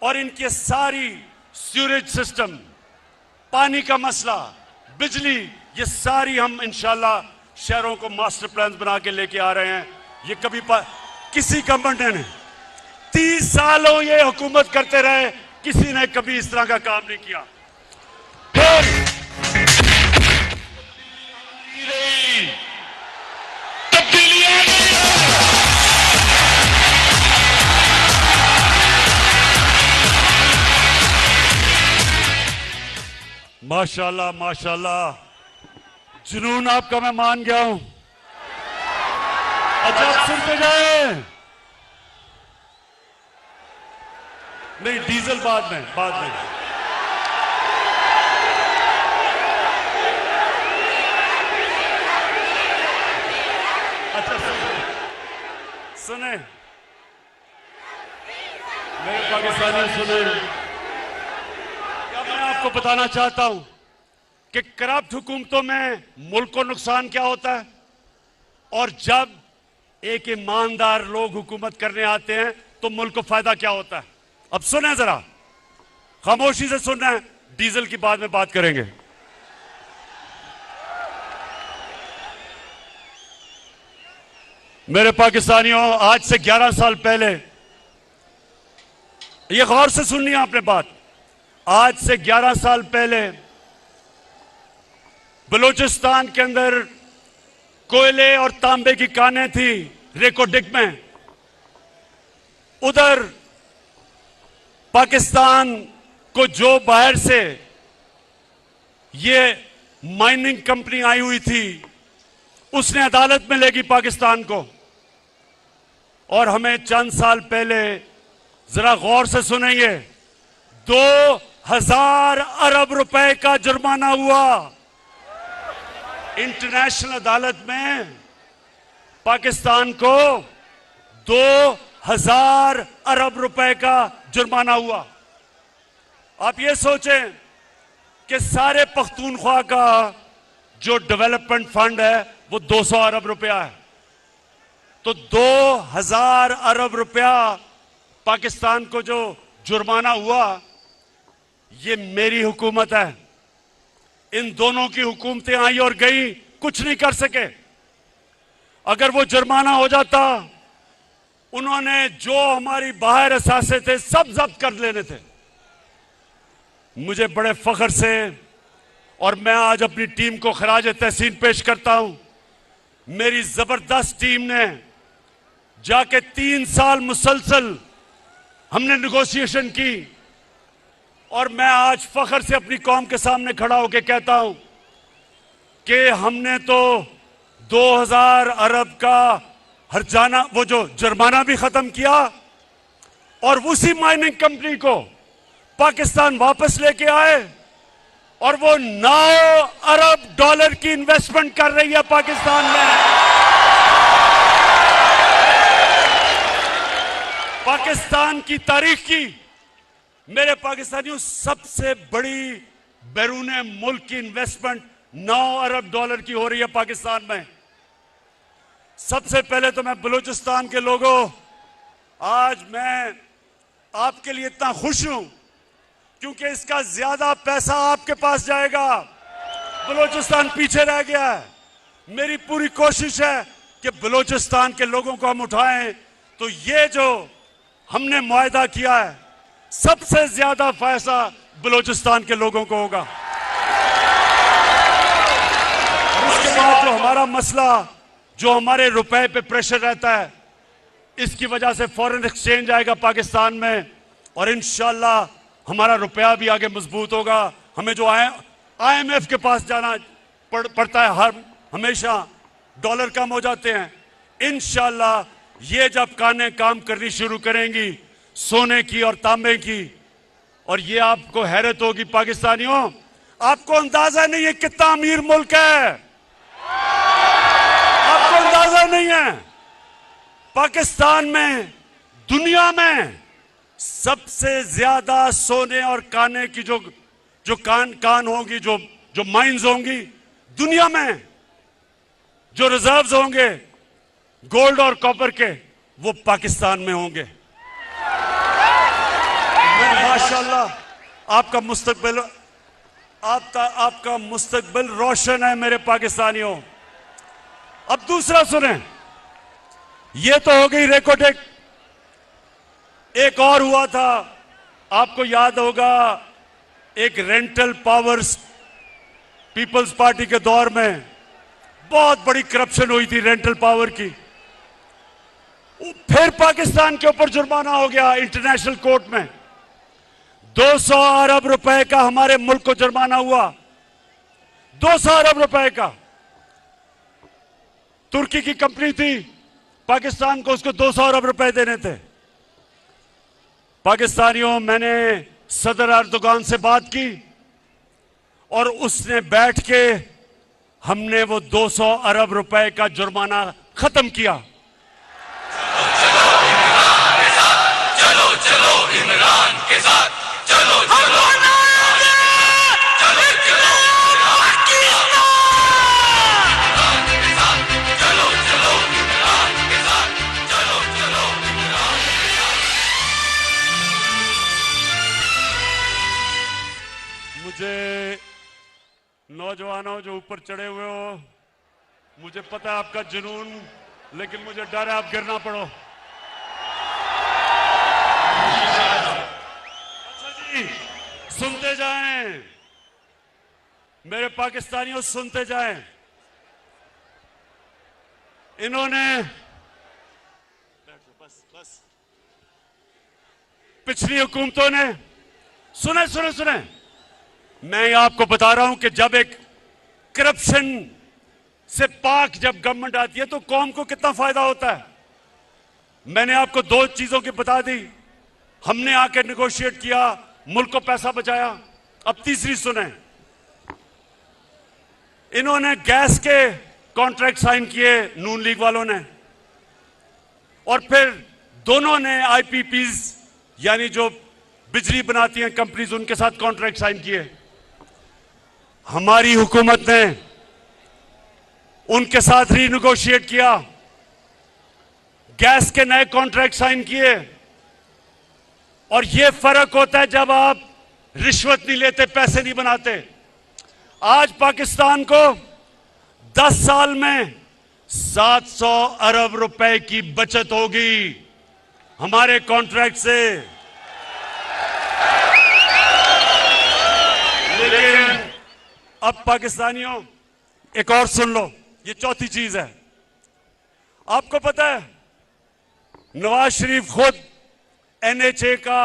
और इनके सारी सीवरेज सिस्टम, पानी का मसला, बिजली, ये सारी हम इंशाल्लाह शहरों को मास्टर प्लान बना के लेके आ रहे हैं। ये कभी किसी गवर्नमेंट ने 30 सालों ये हुकूमत करते रहे, किसी ने कभी इस तरह का काम नहीं किया। फिर तब्दीली आ गई। माशाल्लाह माशाल्लाह, जुनून आपका मैं मान गया हूं। अच्छा आप सुनते जाए, नहीं डीजल बाद में। अच्छा सुने मेरे पाकिस्तानी, सुने क्या मैं आपको बताना चाहता हूं कि करप्ट हुकूमतों में मुल्क को नुकसान क्या होता है और जब एक ईमानदार लोग हुकूमत करने आते हैं तो मुल्क को फायदा क्या होता है। अब सुने जरा, खामोशी से सुनना है, डीजल की बाद में बात करेंगे। मेरे पाकिस्तानियों, आज से 11 साल पहले, ये गौर से सुननी है आपने बात, आज से 11 साल पहले बलूचिस्तान के अंदर कोयले और तांबे की कानें थी रेकोडिक में। उधर पाकिस्तान को जो बाहर से ये माइनिंग कंपनी आई हुई थी उसने अदालत में लेगी पाकिस्तान को, और हमें चंद साल पहले, जरा गौर से सुनेंगे, 2000 अरब रुपए का जुर्माना हुआ इंटरनेशनल अदालत में। पाकिस्तान को 2000 अरब रुपए का जुर्माना हुआ। आप ये सोचें कि सारे पख्तूनख्वा का जो डेवलपमेंट फंड है वो 200 अरब रुपया है, तो 2000 अरब रुपया पाकिस्तान को जो जुर्माना हुआ, ये मेरी हुकूमत है। इन दोनों की हुकूमतें आई और गई, कुछ नहीं कर सके। अगर वो जुर्माना हो जाता, उन्होंने जो हमारी बाहर असासे थे सब जब्त कर लेने थे। मुझे बड़े फख्र से, और मैं आज अपनी टीम को खराज तहसीन पेश करता हूं, मेरी जबरदस्त टीम ने जाके 3 साल मुसलसल हमने नेगोशिएशन की, और मैं आज फख्र से अपनी कौम के सामने खड़ा होकर कहता हूं कि हमने तो 2000 अरब का हर्जाना, वो जो जुर्माना भी खत्म किया, और उसी माइनिंग कंपनी को पाकिस्तान वापस लेके आए, और वो 9 अरब डॉलर की इन्वेस्टमेंट कर रही है पाकिस्तान में। पाकिस्तान की तारीख की, मेरे पाकिस्तानियों, सबसे बड़ी बैरून मुल्क की इन्वेस्टमेंट 9 अरब डॉलर की हो रही है पाकिस्तान में। सबसे पहले तो मैं बलूचिस्तान के लोगों, आज मैं आपके लिए इतना खुश हूं क्योंकि इसका ज्यादा पैसा आपके पास जाएगा। बलूचिस्तान पीछे रह गया है। मेरी पूरी कोशिश है कि बलूचिस्तान के लोगों को हम उठाएं, तो ये जो हमने मुआहदा किया है, सबसे ज्यादा फायदा बलूचिस्तान के लोगों को होगा। और उसके बाद जो हमारा मसला, जो हमारे रुपए पे प्रेशर रहता है, इसकी वजह से फॉरेन एक्सचेंज आएगा पाकिस्तान में, और इंशाल्लाह हमारा रुपया भी आगे मजबूत होगा। हमें जो IMF के पास जाना पड़ता है, हमेशा डॉलर कम हो जाते हैं। इंशाल्लाह ये जब कानें काम करनी शुरू करेंगी सोने की और तांबे की, और ये आपको हैरत होगी पाकिस्तानियों, आपको अंदाजा नहीं है कितना अमीर मुल्क है। आपको अंदाजा नहीं है, पाकिस्तान में दुनिया में सबसे ज्यादा सोने और काने की जो कान होंगी, जो माइंस होंगी दुनिया में, जो रिजर्व्स होंगे गोल्ड और कॉपर के, वो पाकिस्तान में होंगे। माशाल्लाह आपका मुस्तकबिल रोशन है मेरे पाकिस्तानियों। अब दूसरा सुने, ये तो हो गई रेकोडेक। एक और हुआ था, आपको याद होगा, एक रेंटल पावर्स, पीपल्स पार्टी के दौर में बहुत बड़ी करप्शन हुई थी रेंटल पावर की। फिर पाकिस्तान के ऊपर जुर्माना हो गया इंटरनेशनल कोर्ट में, 200 अरब रुपए का हमारे मुल्क को जुर्माना हुआ, 200 अरब रुपए का। तुर्की की कंपनी थी, पाकिस्तान को उसको 200 अरब रुपए देने थे। पाकिस्तानियों, मैंने सदर अर्दोगान से बात की और उसने बैठ के हमने वो 200 अरब रुपए का जुर्माना खत्म किया। चलो चलो इमरान के साथ, चलो चलो, चलो चलो नौजवानों जो ऊपर चढ़े हुए हो, मुझे पता है आपका जुनून, लेकिन मुझे डर है आप गिरना पड़ो। अच्छा जी, सुनते जाएं मेरे पाकिस्तानियों, सुनते जाएं। इन्होंने बस पिछली हुकूमतों ने, सुने सुने सुने, मैं आपको बता रहा हूं कि जब एक करप्शन से पाक जब गवर्नमेंट आती है तो कौम को कितना फायदा होता है। मैंने आपको दो चीजों की बता दी, हमने आके नेगोशिएट किया, मुल्क को पैसा बचाया। अब तीसरी सुने, इन्होंने गैस के कॉन्ट्रैक्ट साइन किए नून लीग वालों ने, और फिर दोनों ने आईपीपीज यानी जो बिजली बनाती हैं कंपनीज, उनके साथ कॉन्ट्रैक्ट साइन किए। हमारी हुकूमत ने उनके साथ रीनेगोशिएट किया, गैस के नए कॉन्ट्रैक्ट साइन किए। और यह फर्क होता है जब आप रिश्वत नहीं लेते, पैसे नहीं बनाते। आज पाकिस्तान को 10 साल में 700 अरब रुपए की बचत होगी हमारे कॉन्ट्रैक्ट से। लेकिन अब पाकिस्तानियों एक और सुन लो, ये चौथी चीज है। आपको पता है नवाज शरीफ खुद एनएचए का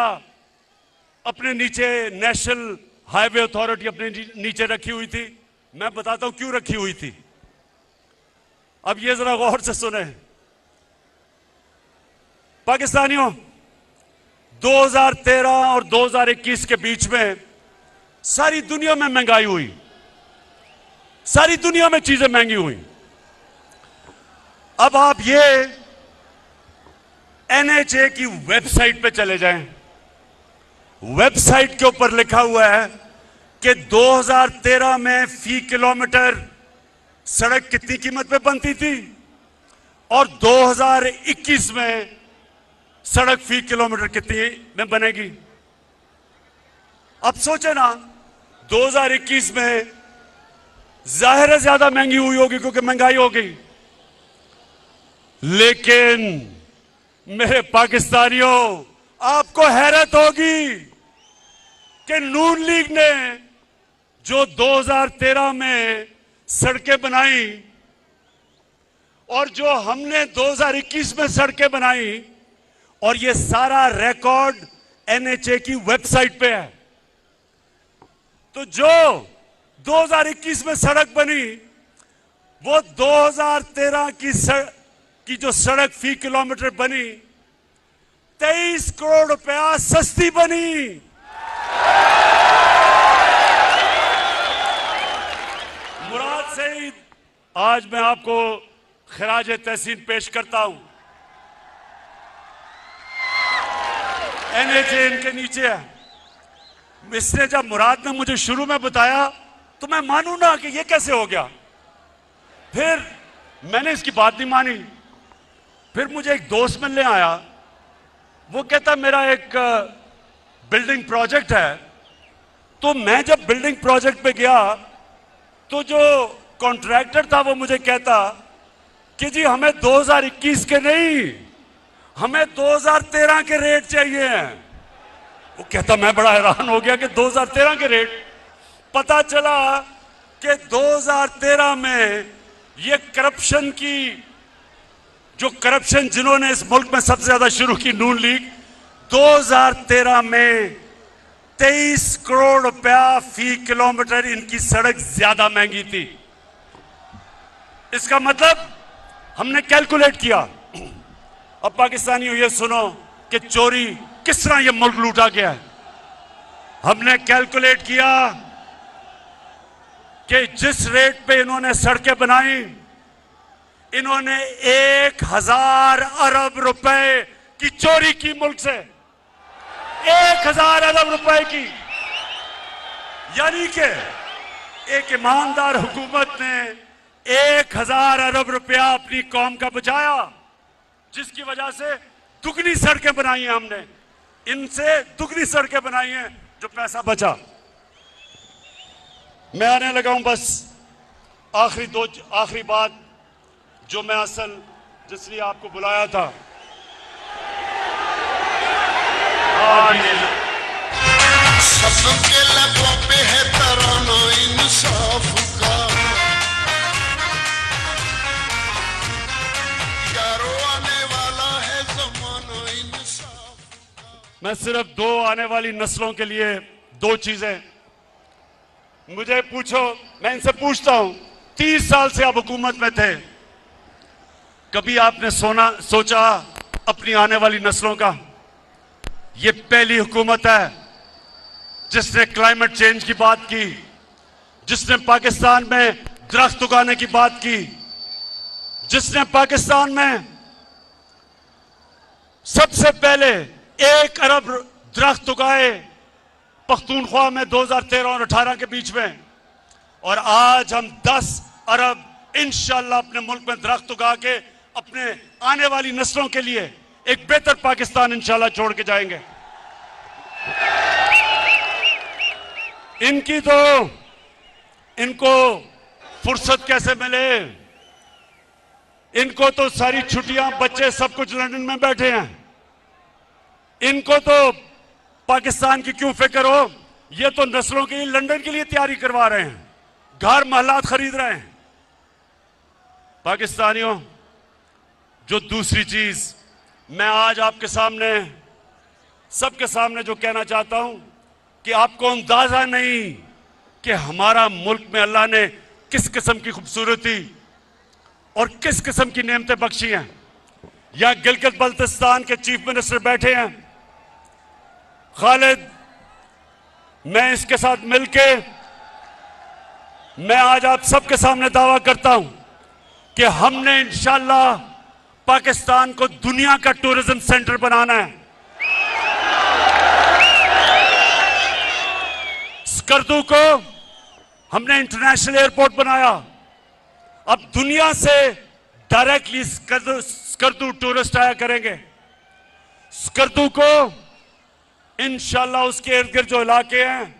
अपने नीचे, नेशनल हाईवे अथॉरिटी अपने नीचे रखी हुई थी। मैं बताता हूं क्यों रखी हुई थी। अब ये जरा गौर से सुने पाकिस्तानियों, 2013 और 2021 के बीच में सारी दुनिया में महंगाई हुई, सारी दुनिया में चीजें महंगी हुई। अब आप ये एनएचए की वेबसाइट पे चले जाएं, वेबसाइट के ऊपर लिखा हुआ है कि 2013 में फी किलोमीटर सड़क कितनी कीमत पे बनती थी और 2021 में सड़क फी किलोमीटर कितनी में बनेगी। अब सोचे ना, 2021 में जाहिर है ज्यादा महंगी हुई होगी क्योंकि महंगाई हो गई। लेकिन मेरे पाकिस्तानियों, आपको हैरत होगी कि नून लीग ने जो 2013 में सड़कें बनाई और जो हमने 2021 में सड़कें बनाई, और ये सारा रिकॉर्ड एनएचए की वेबसाइट पे है। तो जो 2021 में सड़क बनी, वो 2013 की जो सड़क फी किलोमीटर बनी 23 करोड़ रुपया सस्ती बनी। मुराद से ही आज मैं आपको खराज तहसीन पेश करता हूं। एनएचए इनके नीचे है। इसने जब मुराद ने मुझे शुरू में बताया तो मैं मानू ना कि ये कैसे हो गया। फिर मैंने इसकी बात नहीं मानी। फिर मुझे एक दोस्त मिलने आया, वो कहता मेरा एक बिल्डिंग प्रोजेक्ट है। तो मैं जब बिल्डिंग प्रोजेक्ट पे गया तो जो कॉन्ट्रैक्टर था वो मुझे कहता कि जी हमें 2021 के नहीं, हमें 2013 के रेट चाहिए हैं। वो कहता, मैं बड़ा हैरान हो गया कि 2013 के रेट। पता चला कि 2013 में ये करप्शन की, जो करप्शन जिन्होंने इस मुल्क में सबसे ज्यादा शुरू की, नून लीग, 2013 में 23 करोड़ रुपया फी किलोमीटर इनकी सड़क ज्यादा महंगी थी। इसका मतलब हमने कैलकुलेट किया। अब पाकिस्तानियों ये सुनो कि चोरी किस तरह ये मुल्क लूटा गया है। हमने कैलकुलेट किया कि जिस रेट पे इन्होंने सड़कें बनाई, इन्होंने 1000 अरब रुपए की चोरी की मुल्क से, 1000 अरब रुपए की। यानी कि एक ईमानदार हुकूमत ने 1000 अरब रुपया अपनी कौम का बचाया, जिसकी वजह से दुगनी सड़कें बनाई हैं हमने, इनसे दुगनी सड़कें बनाई हैं, जो पैसा बचा। मैं आने लगा हूं बस आखिरी बात जो मैं असल जिसलिए आपको बुलाया था। सबके लबों पे है तराना इंसाफ का, यारों आने वाला है ज़माना इंसाफ का। मैं सिर्फ दो आने वाली नस्लों के लिए दो चीजें, मुझे पूछो, मैं इनसे पूछता हूं, 30 साल से आप हुकूमत में थे, कभी आपने सोचा अपनी आने वाली नस्लों का? ये पहली हुकूमत है जिसने क्लाइमेट चेंज की बात की, जिसने पाकिस्तान में दरख्त उगाने की बात की, जिसने पाकिस्तान में सबसे पहले 1 अरब दरख्त उगाए पख्तूनख्वा में 2013 और 18 के बीच में, और आज हम 10 अरब इंशाअल्लाह अपने मुल्क में दरख्त उगा के अपने आने वाली नस्लों के लिए एक बेहतर पाकिस्तान इंशाअल्लाह छोड़ के जाएंगे। इनको फुर्सत कैसे मिले? इनको तो सारी छुट्टियां, बच्चे सब कुछ लंदन में बैठे हैं, इनको तो पाकिस्तान की क्यों फिक्र हो? ये तो नस्लों के लिए लंदन के लिए तैयारी करवा रहे हैं, घर महलात खरीद रहे हैं। पाकिस्तानियों, जो दूसरी चीज मैं आज आपके सामने, सबके सामने जो कहना चाहता हूं कि आपको अंदाजा नहीं कि हमारा मुल्क में अल्लाह ने किस किस्म की खूबसूरती और किस किस्म की नेमतें बख्शी हैं। यहां गिलगित बल्तिस्तान के चीफ मिनिस्टर बैठे हैं, खालिद, मैं इसके साथ मिलके मैं आज आप सबके सामने दावा करता हूं कि हमने इंशाअल्लाह पाकिस्तान को दुनिया का टूरिज्म सेंटर बनाना है। स्कर्दू को हमने इंटरनेशनल एयरपोर्ट बनाया, अब दुनिया से डायरेक्टली स्कर्दू टूरिस्ट आया करेंगे। स्कर्दू को इंशाअल्लाह उसके इर्द गिर्द जो इलाके हैं,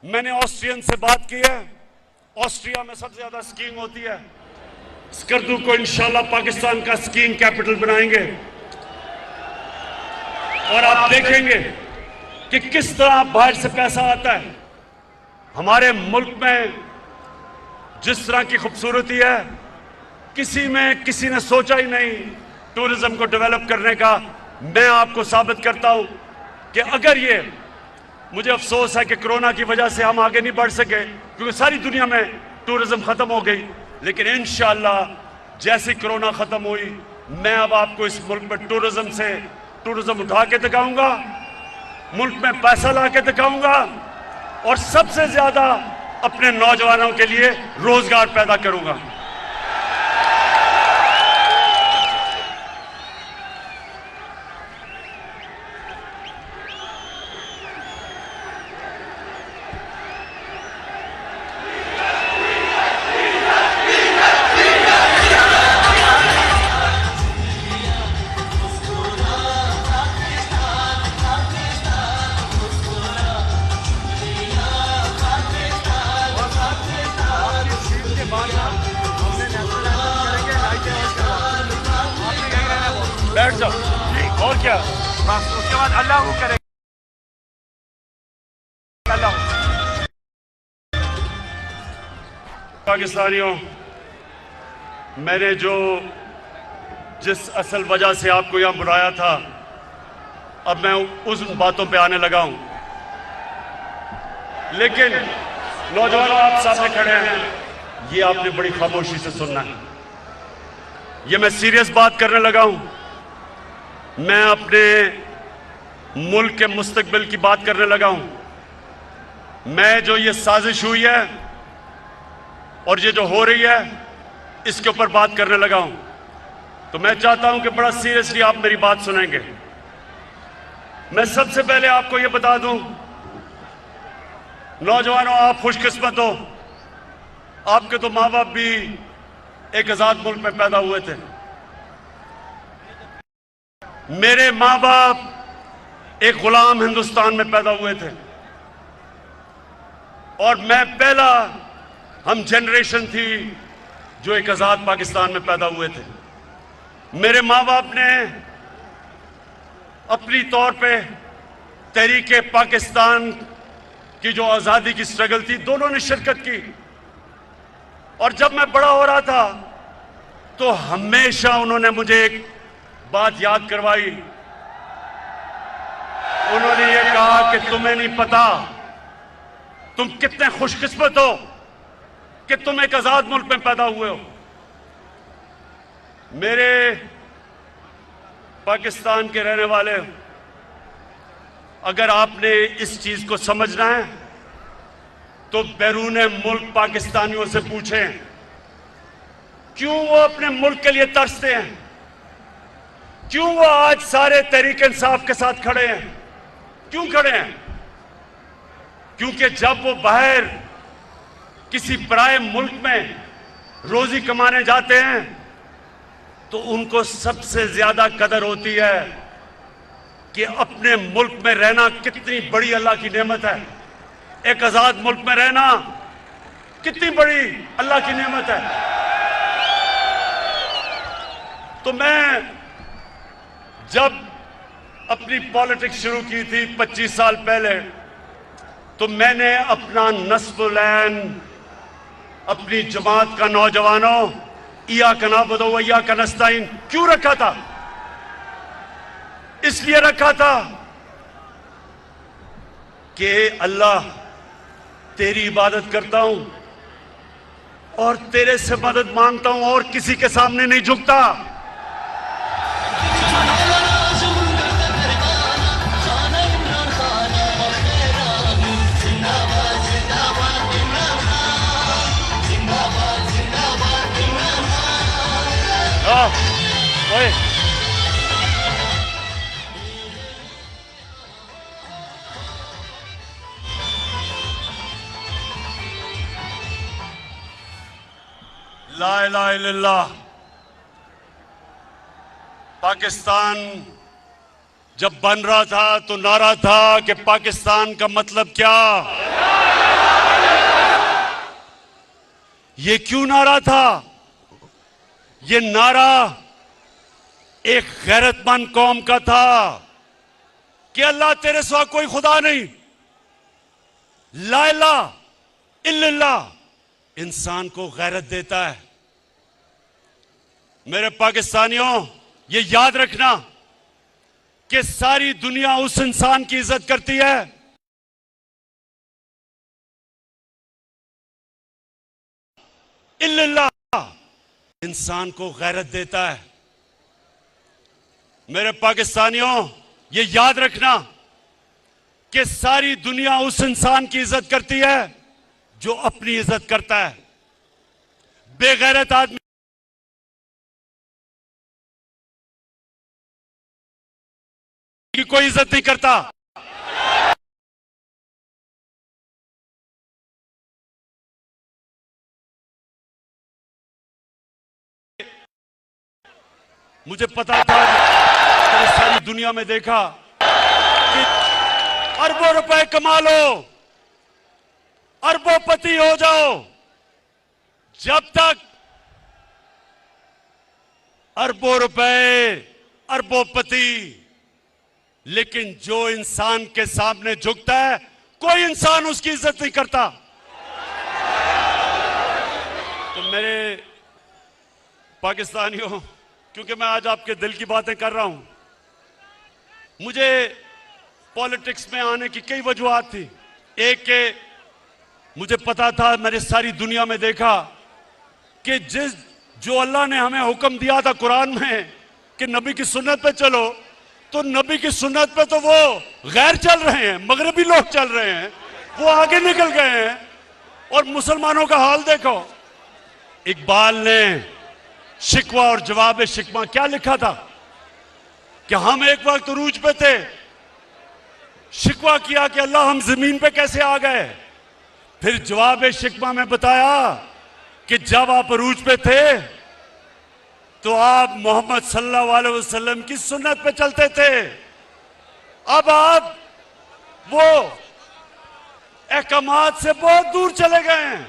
मैंने ऑस्ट्रियन से बात की है, ऑस्ट्रिया में सबसे ज्यादा स्कीइंग होती है, स्कर्दू को इंशाअल्लाह पाकिस्तान का स्कीइंग कैपिटल बनाएंगे। और आप देखेंगे कि किस तरह बाहर से पैसा आता है। हमारे मुल्क में जिस तरह की खूबसूरती है, किसी ने सोचा ही नहीं टूरिज्म को डेवलप करने का। मैं आपको साबित करता हूं कि अगर ये, मुझे अफसोस है कि कोरोना की वजह से हम आगे नहीं बढ़ सके, क्योंकि सारी दुनिया में टूरिज्म खत्म हो गई, लेकिन इंशाअल्लाह जैसी कोरोना खत्म हुई, मैं अब आपको इस मुल्क में टूरिज्म उठा के दिखाऊंगा, मुल्क में पैसा ला के दिखाऊंगा, और सबसे ज्यादा अपने नौजवानों के लिए रोजगार पैदा करूंगा। बैठ जाओ, और क्या, बस उसके बाद अल्लाह को करेंगे। अल्लाह पाकिस्तानियों, मैंने जिस असल वजह से आपको यहां बुलाया था, अब मैं उस बातों पे आने लगा हूं। लेकिन नौजवानों, आप सामने खड़े हैं, ये आपने बड़ी खामोशी से सुनना है। ये मैं सीरियस बात करने लगा हूं। मैं अपने मुल्क के मुस्तकबिल की बात करने लगा हूं। मैं जो ये साजिश हुई है और ये जो हो रही है, इसके ऊपर बात करने लगा हूं। तो मैं चाहता हूं कि बड़ा सीरियसली आप मेरी बात सुनेंगे। मैं सबसे पहले आपको ये बता दूं, नौजवानों, आप खुशकिस्मत हो, आपके तो माँ बाप भी एक आजाद मुल्क में पैदा हुए थे। मेरे माँ बाप एक गुलाम हिंदुस्तान में पैदा हुए थे। और मैं पहला हम जनरेशन थी जो एक आजाद पाकिस्तान में पैदा हुए थे। मेरे माँ बाप ने अपनी तौर पे तहरीके पाकिस्तान की जो आजादी की स्ट्रगल थी, दोनों ने शिरकत की। और जब मैं बड़ा हो रहा था तो हमेशा उन्होंने मुझे एक बात याद करवाई। उन्होंने ये कहा कि तुम्हें नहीं पता तुम कितने खुशकिस्मत हो कि तुम एक आजाद मुल्क में पैदा हुए हो। मेरे पाकिस्तान के रहने वाले, अगर आपने इस चीज को समझना है तो बैरून मुल्क पाकिस्तानियों से पूछें क्यों वो अपने मुल्क के लिए तरसते हैं, क्यों वो आज सारे तहरीक इंसाफ के साथ खड़े हैं, क्यों खड़े हैं? क्योंकि जब वो बाहर किसी पराये मुल्क में रोजी कमाने जाते हैं तो उनको सबसे ज्यादा कदर होती है कि अपने मुल्क में रहना कितनी बड़ी अल्लाह की नेमत है। एक आजाद मुल्क में रहना कितनी बड़ी अल्लाह की नेमत है। तो मैं जब अपनी पॉलिटिक्स शुरू की थी 25 साल पहले, तो मैंने अपना नस्बुलैन अपनी जमात का नौजवानों इया का नाबुदु व इया का नस्ताइन क्यों रखा था? इसलिए रखा था कि अल्लाह तेरी इबादत करता हूं और तेरे से मदद मांगता हूं और किसी के सामने नहीं झुकता। ओए ला इलाहा इल्लल्लाह। पाकिस्तान जब बन रहा था तो नारा था कि पाकिस्तान का मतलब क्या? ये क्यों नारा था? ये नारा एक गैरतमंद कौम का था कि अल्लाह तेरे सिवा कोई खुदा नहीं, ला इलाहा इल्लल्लाह इंसान को गैरत देता है। मेरे पाकिस्तानियों, ये याद रखना कि सारी दुनिया उस इंसान की इज्जत करती है इल्लल्लाह इंसान को गैरत देता है। मेरे पाकिस्तानियों, ये याद रखना कि सारी दुनिया उस इंसान की इज्जत करती है जो अपनी इज्जत करता है। बेगैरत आदमी की कोई इज्जत नहीं करता। मुझे पता था, मैंने सारी दुनिया में देखा कि अरबों रुपए कमा लो, अरबोपति हो जाओ, जब तक अरबों रुपए, अरबोपति, लेकिन जो इंसान के सामने झुकता है कोई इंसान उसकी इज्जत नहीं करता। तो मेरे पाकिस्तानियों, क्योंकि मैं आज आपके दिल की बातें कर रहा हूं, मुझे पॉलिटिक्स में आने की कई वजूहात थी। एक के मुझे पता था, मैंने सारी दुनिया में देखा कि जो अल्लाह ने हमें हुक्म दिया था कुरान में कि नबी की सुन्नत पे चलो, तो नबी की सुन्नत पे तो वो गैर चल रहे हैं, मगरबी लोग चल रहे हैं, वो आगे निकल गए हैं। और मुसलमानों का हाल देखो। इकबाल ने शिकवा और जवाब शिकवा क्या लिखा था कि हम एक वक्त उरूज पे थे, शिकवा किया कि अल्लाह हम जमीन पे कैसे आ गए। फिर जवाब शिकवा में बताया कि जब आप अरूज पे थे तो आप मोहम्मद सल्लल्लाहु अलैहि वसल्लम की सुन्नत पे चलते थे। अब आप वो अहकामात से बहुत दूर चले गए हैं।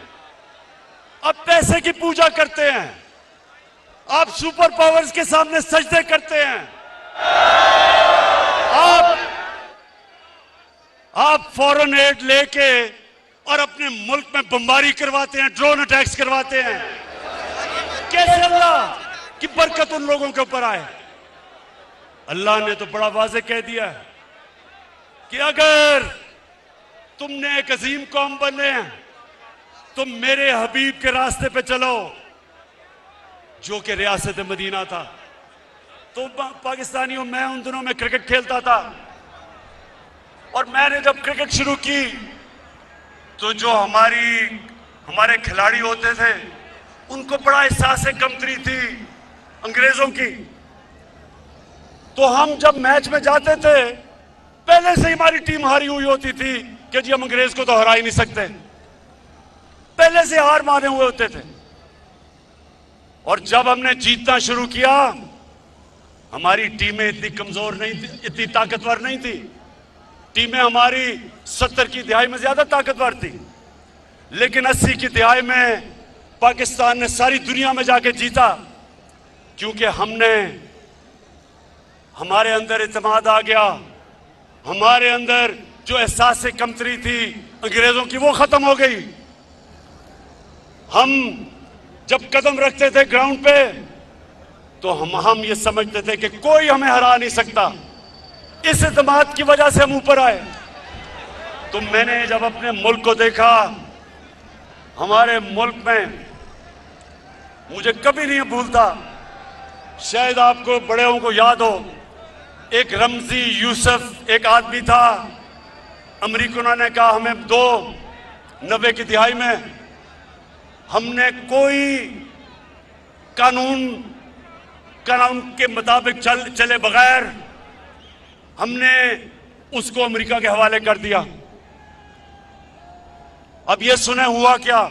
अब पैसे की पूजा करते हैं, आप सुपर पावर्स के सामने सजदे करते हैं, आप फॉरेन एड लेके और अपने मुल्क में बमबारी करवाते हैं, ड्रोन अटैक्स करवाते हैं। कैसे अल्लाह की बरकत उन लोगों के ऊपर आए? अल्लाह ने तो बड़ा वाज़ेह कह दिया है कि अगर तुमने एक अजीम कौम बने हैं तुम मेरे हबीब के रास्ते पे चलो, जो कि रियासत मदीना था। तो पाकिस्तानियों, मैं उन दिनों में क्रिकेट खेलता था और मैंने जब क्रिकेट शुरू की तो जो हमारे खिलाड़ी होते थे उनको बड़ा एहसास कमतरी थी अंग्रेजों की। तो हम जब मैच में जाते थे पहले से ही हमारी टीम हारी हुई होती थी कि जी हम अंग्रेज को तो हरा ही नहीं सकते, पहले से हार माने हुए होते थे। और जब हमने जीतना शुरू किया हमारी टीमें इतनी कमजोर नहीं थी, इतनी ताकतवर नहीं थी। टीमें हमारी 70 की दहाई में ज्यादा ताकतवर थी, लेकिन 80 की दहाई में पाकिस्तान ने सारी दुनिया में जाके जीता, क्योंकि हमारे अंदर इत्मीनान आ गया, हमारे अंदर जो एहसास से कमतरी थी अंग्रेजों की वो खत्म हो गई। हम जब कदम रखते थे ग्राउंड पे तो हम ये समझते थे कि कोई हमें हरा नहीं सकता। इस इत्मीनान की वजह से हम ऊपर आए। तो मैंने जब अपने मुल्क को देखा, हमारे मुल्क में मुझे कभी नहीं भूलता, शायद आपको बड़ेों को याद हो, एक रमजी यूसुफ एक आदमी था, अमेरिकनों ने कहा हमें दो, 90 की दिहाई में हमने कोई कानून के मुताबिक चले बगैर हमने उसको अमेरिका के हवाले कर दिया। अब ये सुने हुआ क्या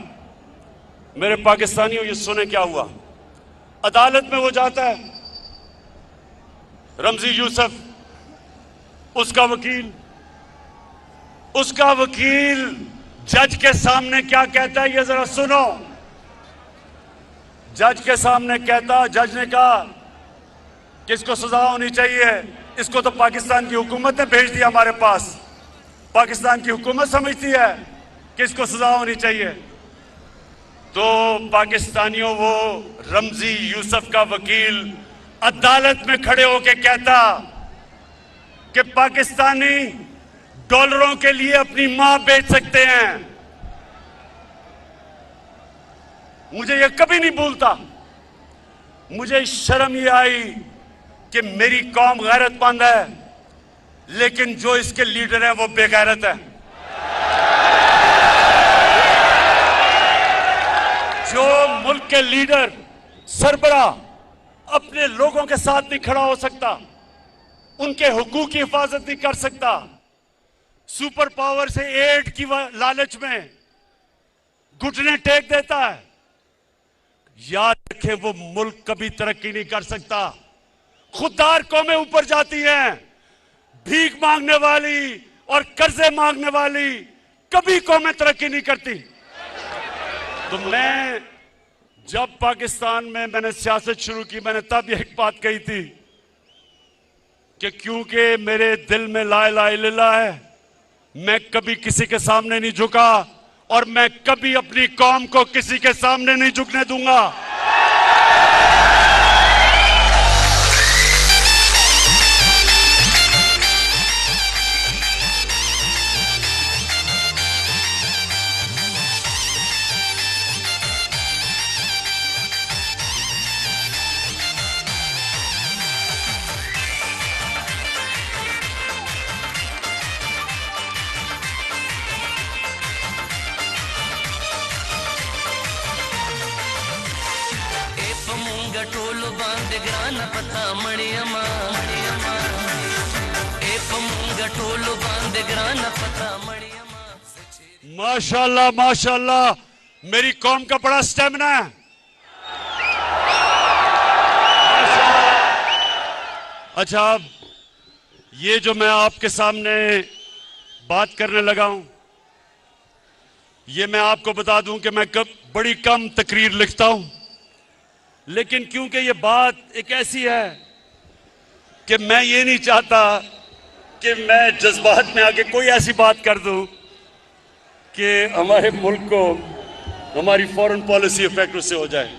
मेरे पाकिस्तानियों, ये सुने क्या हुआ। अदालत में वो जाता है, रमजी यूसुफ, उसका वकील जज के सामने क्या कहता है ये जरा सुनो। जज के सामने कहता, जज ने कहा कि इसको सजा होनी चाहिए, इसको तो पाकिस्तान की हुकूमत ने भेज दिया हमारे पास, पाकिस्तान की हुकूमत समझती है कि इसको सजा होनी चाहिए। तो पाकिस्तानियों, वो रमजी यूसुफ का वकील अदालत में खड़े होकर कहता कि पाकिस्तानी डॉलरों के लिए अपनी मां बेच सकते हैं। मुझे ये कभी नहीं भूलता। मुझे शर्म ये आई कि मेरी कौम गैरतमंद है, लेकिन जो इसके लीडर हैं वो बेगैरत है। जो मुल्क के लीडर, सरबरा अपने लोगों के साथ नहीं खड़ा हो सकता, उनके हुकूक की हिफाजत नहीं कर सकता, सुपर पावर से एड की लालच में घुटने टेक देता है, याद रखें वो मुल्क कभी तरक्की नहीं कर सकता। खुददार कौमें ऊपर जाती हैं, भीख मांगने वाली और कर्जे मांगने वाली कभी कौमें तरक्की नहीं करती। तो मैं जब पाकिस्तान में मैंने सियासत शुरू की, मैंने तब एक बात कही थी कि क्योंकि मेरे दिल में ला इलाहा इल्लल्लाह है, मैं कभी किसी के सामने नहीं झुका और मैं कभी अपनी कौम को किसी के सामने नहीं झुकने दूंगा। टोलो बांध ग्रान पता मणियमा ए पमंगा टोलो बांध ग्रान पता मणियमा। माशाल्लाह माशाल्लाह, मेरी कौम का बड़ा स्टेमिना है। अच्छा, अब ये जो मैं आपके सामने बात करने लगा हूं, ये मैं आपको बता दूं कि मैं बड़ी कम तकरीर लिखता हूं, लेकिन क्योंकि ये बात एक ऐसी है कि मैं ये नहीं चाहता कि मैं जज्बात में आके कोई ऐसी बात कर दूं कि हमारे मुल्क को हमारी फॉरेन पॉलिसी इफेक्ट उससे हो जाए।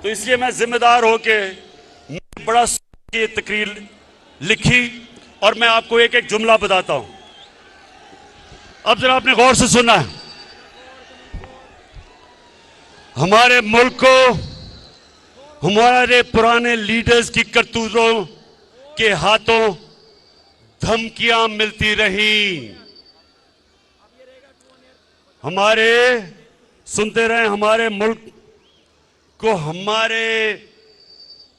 तो इसलिए मैं जिम्मेदार होके बड़ा ये तकरीर लिखी और मैं आपको एक एक जुमला बताता हूं। अब जरा आपने गौर से सुनना है। हमारे मुल्क को हमारे पुराने लीडर्स की करतूतों के हाथों धमकियां मिलती रही। सुनते रहे, हमारे मुल्क को हमारे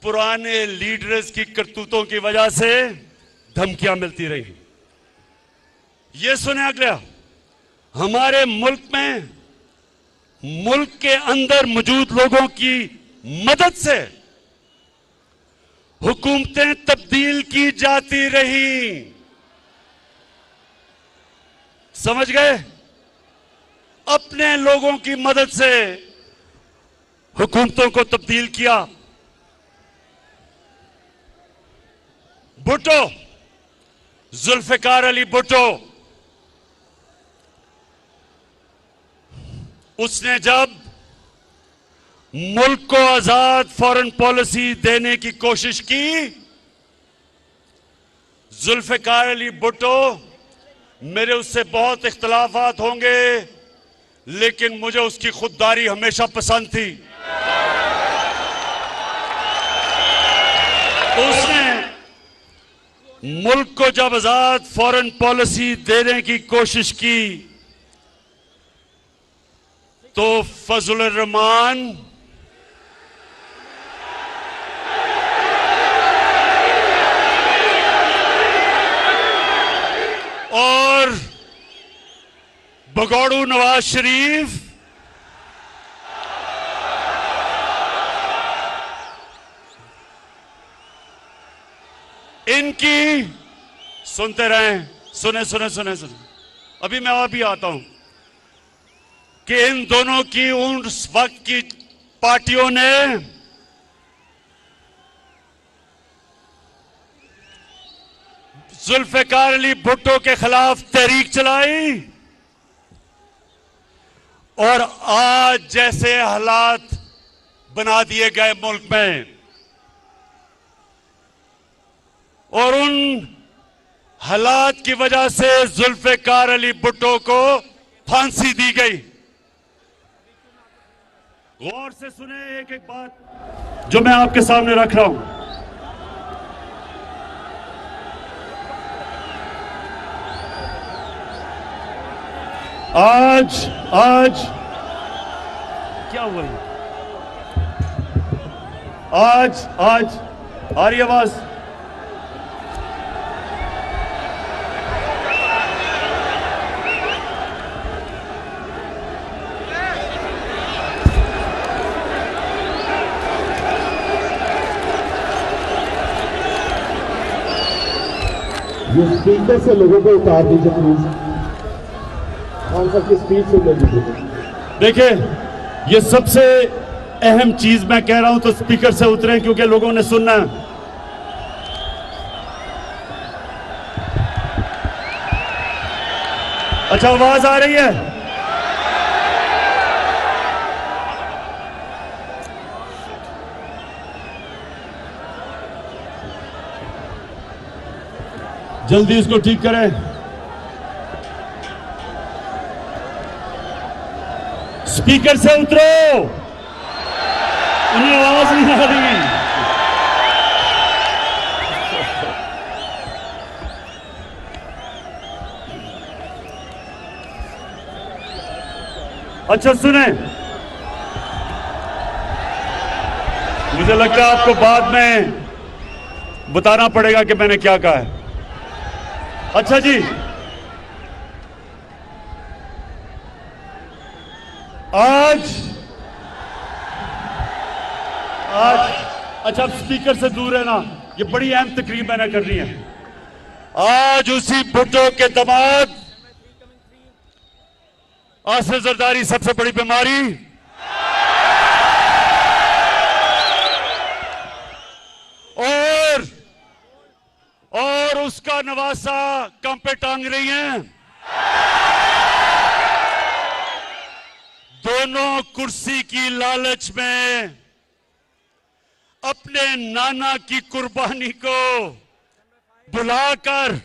पुराने लीडर्स की करतूतों की वजह से धमकियां मिलती रही। ये सुने अगला, हमारे मुल्क में मुल्क के अंदर मौजूद लोगों की मदद से हुकूमतें तब्दील की जाती रही। समझ गए? अपने लोगों की मदद से हुकूमतों को तब्दील किया। भुट्टो, जुल्फिकार अली भुट्टो, उसने जब मुल्क को आजाद फॉरेन पॉलिसी देने की कोशिश की, जुल्फिकार अली भुट्टो, मेरे उससे बहुत इख्तलाफात होंगे लेकिन मुझे उसकी खुददारी हमेशा पसंद थी। तो उसने मुल्क को जब आजाद फॉरेन पॉलिसी देने की कोशिश की तो फजलुर रहमान और भगोड़ू नवाज शरीफ इनकी सुनते रहें, सुने सुने सुने सुने, अभी मैं अभी आता हूं कि इन दोनों की उस वक्त की पार्टियों ने जुल्फिकार अली भुट्टो के खिलाफ तहरीक चलाई और आज जैसे हालात बना दिए गए मुल्क में, और उन हालात की वजह से जुल्फिकार अली भुट्टो को फांसी दी गई। गौर से सुने एक एक बात जो मैं आपके सामने रख रहा हूं। आज क्या हुआ? आज आ रही आवाज? ये स्पीकर से लोगों को उतार दीजिए प्लीज। खान साहब की स्पीच सुन लीजिए। देखिए, ये सबसे अहम चीज मैं कह रहा हूं तो स्पीकर से उतरें क्योंकि लोगों ने सुनना है। अच्छा, आवाज आ रही है? जल्दी इसको ठीक करें। स्पीकर से उतरो, उन्हें आवाज नहीं आ रही। अच्छा सुने, मुझे लगता है आपको बाद में बताना पड़ेगा कि मैंने क्या कहा है। अच्छा जी, आज अच्छा, अब स्पीकर से दूर है ना, ये बड़ी अहम तकरीर मैंने करनी है। आज उसी भुट्टो के दामाद आसिफ जरदारी सबसे बड़ी बीमारी, और उसका नवासा कम पे टांग रही हैं। दोनों कुर्सी की लालच में अपने नाना की कुर्बानी को बुलाकर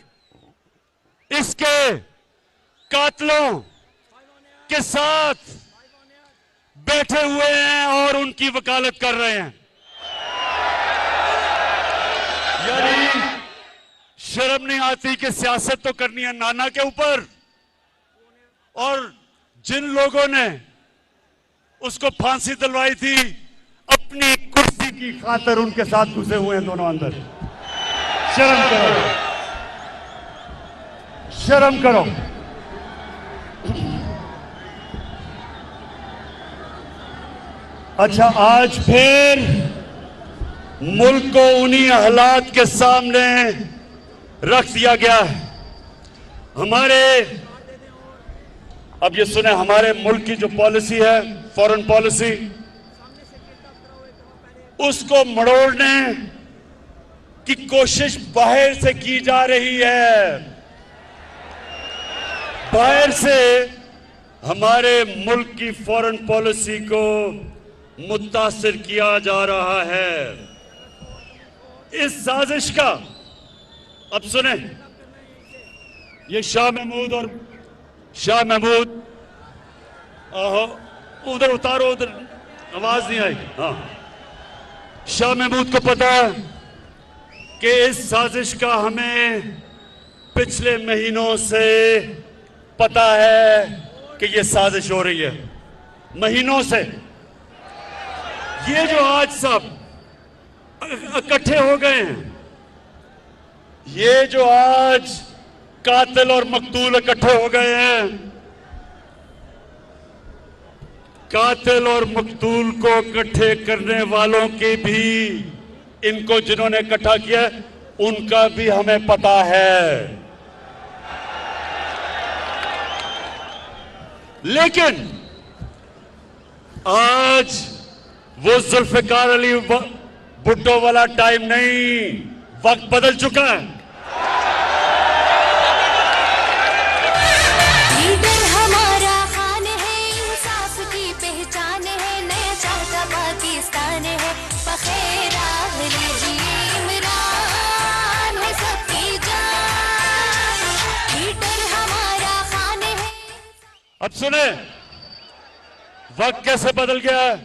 इसके कातलों के साथ बैठे हुए हैं और उनकी वकालत कर रहे हैं। यानी शर्म नहीं आती कि सियासत तो करनी है नाना के ऊपर, और जिन लोगों ने उसको फांसी दिलवाई थी अपनी कुर्सी की खातिर उनके साथ घुसे हुए हैं दोनों अंदर। शर्म करो, शर्म करो। अच्छा, आज फिर मुल्क को उन्हीं हालात के सामने रख दिया गया है। हमारे, अब ये सुने, हमारे मुल्क की जो पॉलिसी है, फॉरेन पॉलिसी, उसको मड़ोड़ने की कोशिश बाहर से की जा रही है। बाहर से हमारे मुल्क की फॉरेन पॉलिसी को मुतासिर किया जा रहा है। इस साजिश का, अब सुने, ये शाह महमूद, आहो उधर उतारो, उधर आवाज नहीं आई। हाँ, शाह महमूद को पता है कि इस साजिश का हमें पिछले महीनों से पता है कि ये साजिश हो रही है, महीनों से। ये जो आज सब इकट्ठे हो गए हैं, ये जो आज कातिल और मकतूल इकट्ठे हो गए हैं, कातिल और मकतूल को इकट्ठे करने वालों की भी, इनको जिन्होंने इकट्ठा किया उनका भी हमें पता है। लेकिन आज वो जुल्फिकार अली भुट्टो वाला टाइम नहीं, वक्त बदल चुका है। लीडर हमारा खान है, इंसाफ की पहचान है, नया चाहता पाकिस्तान है, फखेर लीजिए इमरान है सबकी जान। लीडर हमारा खान है। अब सुने, वक्त कैसे बदल गया है।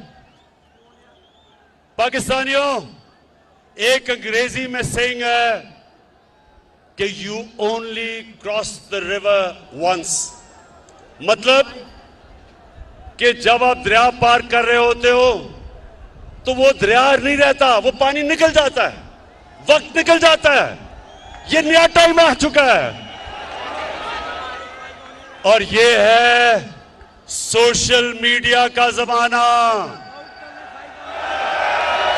पाकिस्तानियों, एक अंग्रेजी में सेइंग है कि you only cross the river once, मतलब कि जब आप दरिया पार कर रहे होते हो तो वो दरिया नहीं रहता, वो पानी निकल जाता है, वक्त निकल जाता है। ये नया टाइम आ चुका है और ये है सोशल मीडिया का जमाना।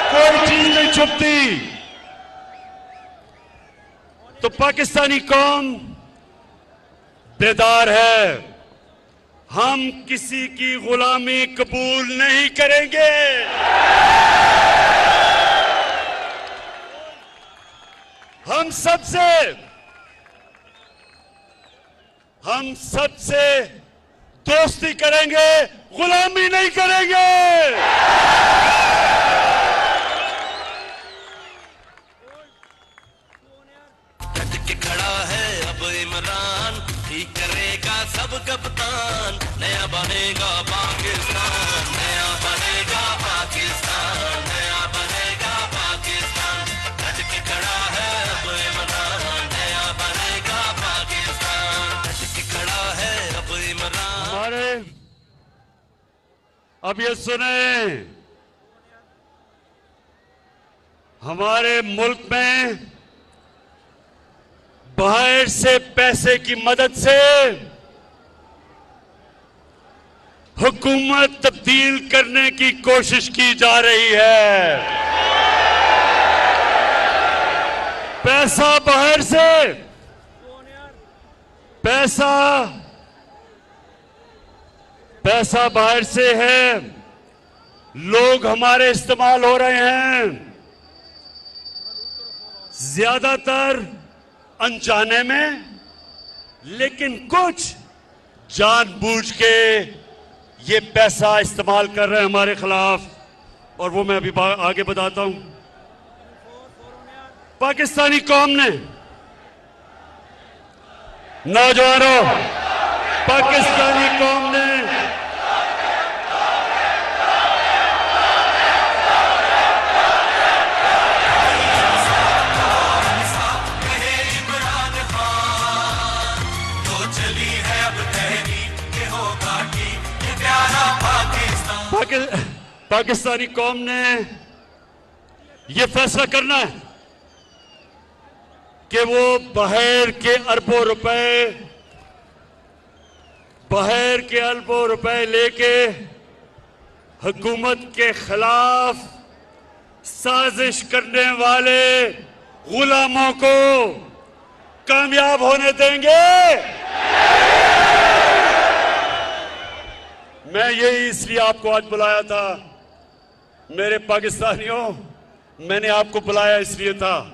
कोई चीज नहीं छुपती। तो पाकिस्तानी कौम बेदार है। हम किसी की गुलामी कबूल नहीं करेंगे। हम सबसे दोस्ती करेंगे, गुलामी नहीं करेंगे। ठीक करेगा सब कप्तान, नया बनेगा पाकिस्तान, नया बनेगा पाकिस्तान, नया बनेगा पाकिस्तान। डट के खड़ा है अब इमरान, नया बनेगा पाकिस्तान। डट के खड़ा है अब इमरान। हमारे, अब ये सुने, हमारे मुल्क में बाहर से पैसे की मदद से हुकूमत तब्दील करने की कोशिश की जा रही है। पैसा बाहर से, पैसा पैसा बाहर से है, लोग हमारे इस्तेमाल हो रहे हैं, ज्यादातर अनजाने में, लेकिन कुछ जानबूझ के ये पैसा इस्तेमाल कर रहे हैं हमारे खिलाफ। और वो मैं अभी आगे बताता हूं। पाकिस्तानी कौम ने, नौजवानों, पाकिस्तानी कौम ने पाकिस्तानी कौम ने यह फैसला करना है कि वो बाहर के अरबों रुपए लेके हुकूमत के खिलाफ साजिश करने वाले गुलामों को कामयाब होने देंगे। मैं यही इसलिए आपको आज बुलाया था मेरे पाकिस्तानियों, मैंने आपको बुलाया इसलिए था,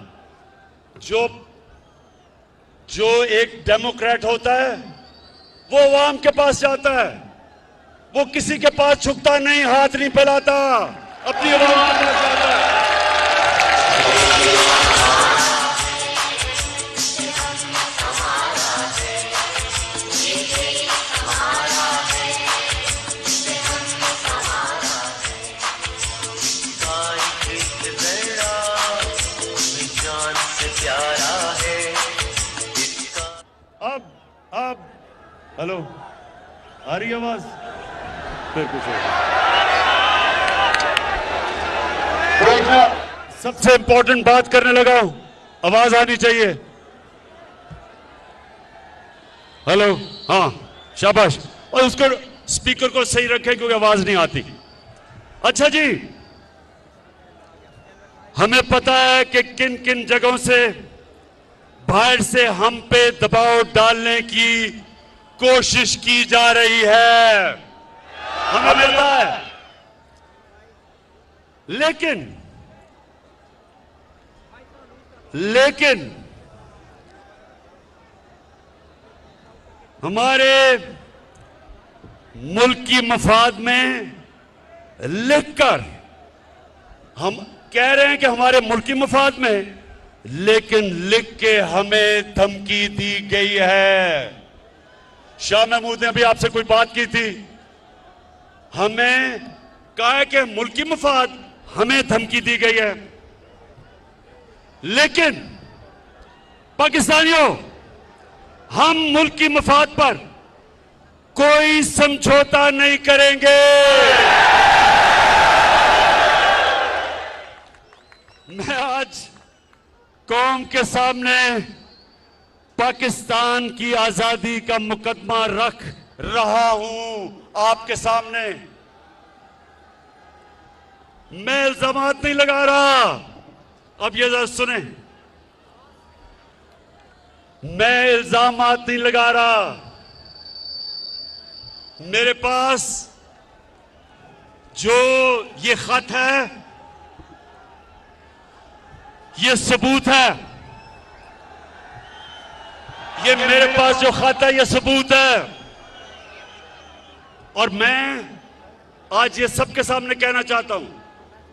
जो एक डेमोक्रेट होता है वो अवाम के पास जाता है, वो किसी के पास झुकता नहीं, हाथ नहीं फैलाता, अपनी अवाम के पास जाता है। अब हेलो, आ रही आवाज? फिर कुछ सबसे इंपॉर्टेंट बात करने लगा हूं, आवाज आनी चाहिए। हेलो, हाँ, शाबाश। और उसको स्पीकर को सही रखें क्योंकि आवाज नहीं आती। अच्छा जी, हमें पता है कि किन किन जगहों से बाहर से हम पे दबाव डालने की कोशिश की जा रही है, हमें पता है। लेकिन हमारे मुल्क की मफाद में लिखकर हम कह रहे हैं कि हमारे मुल्क की मफाद में, लेकिन लिख के हमें धमकी दी गई है। शाह महमूद ने अभी आपसे कोई बात की थी, हमें कहा है कि मुल्क की मफाद, हमें धमकी दी गई है। लेकिन पाकिस्तानियों, हम मुल्क की मफाद पर कोई समझौता नहीं करेंगे। मैं आज कौम के सामने पाकिस्तान की आजादी का मुकदमा रख रहा हूं आपके सामने। मैं इल्जामात नहीं लगा रहा, अब ये जरा सुने, मैं इल्जामात नहीं लगा रहा। मेरे पास जो ये खत है, ये सबूत है, ये मेरे पास जो खत है ये सबूत है। और मैं आज ये सबके सामने कहना चाहता हूं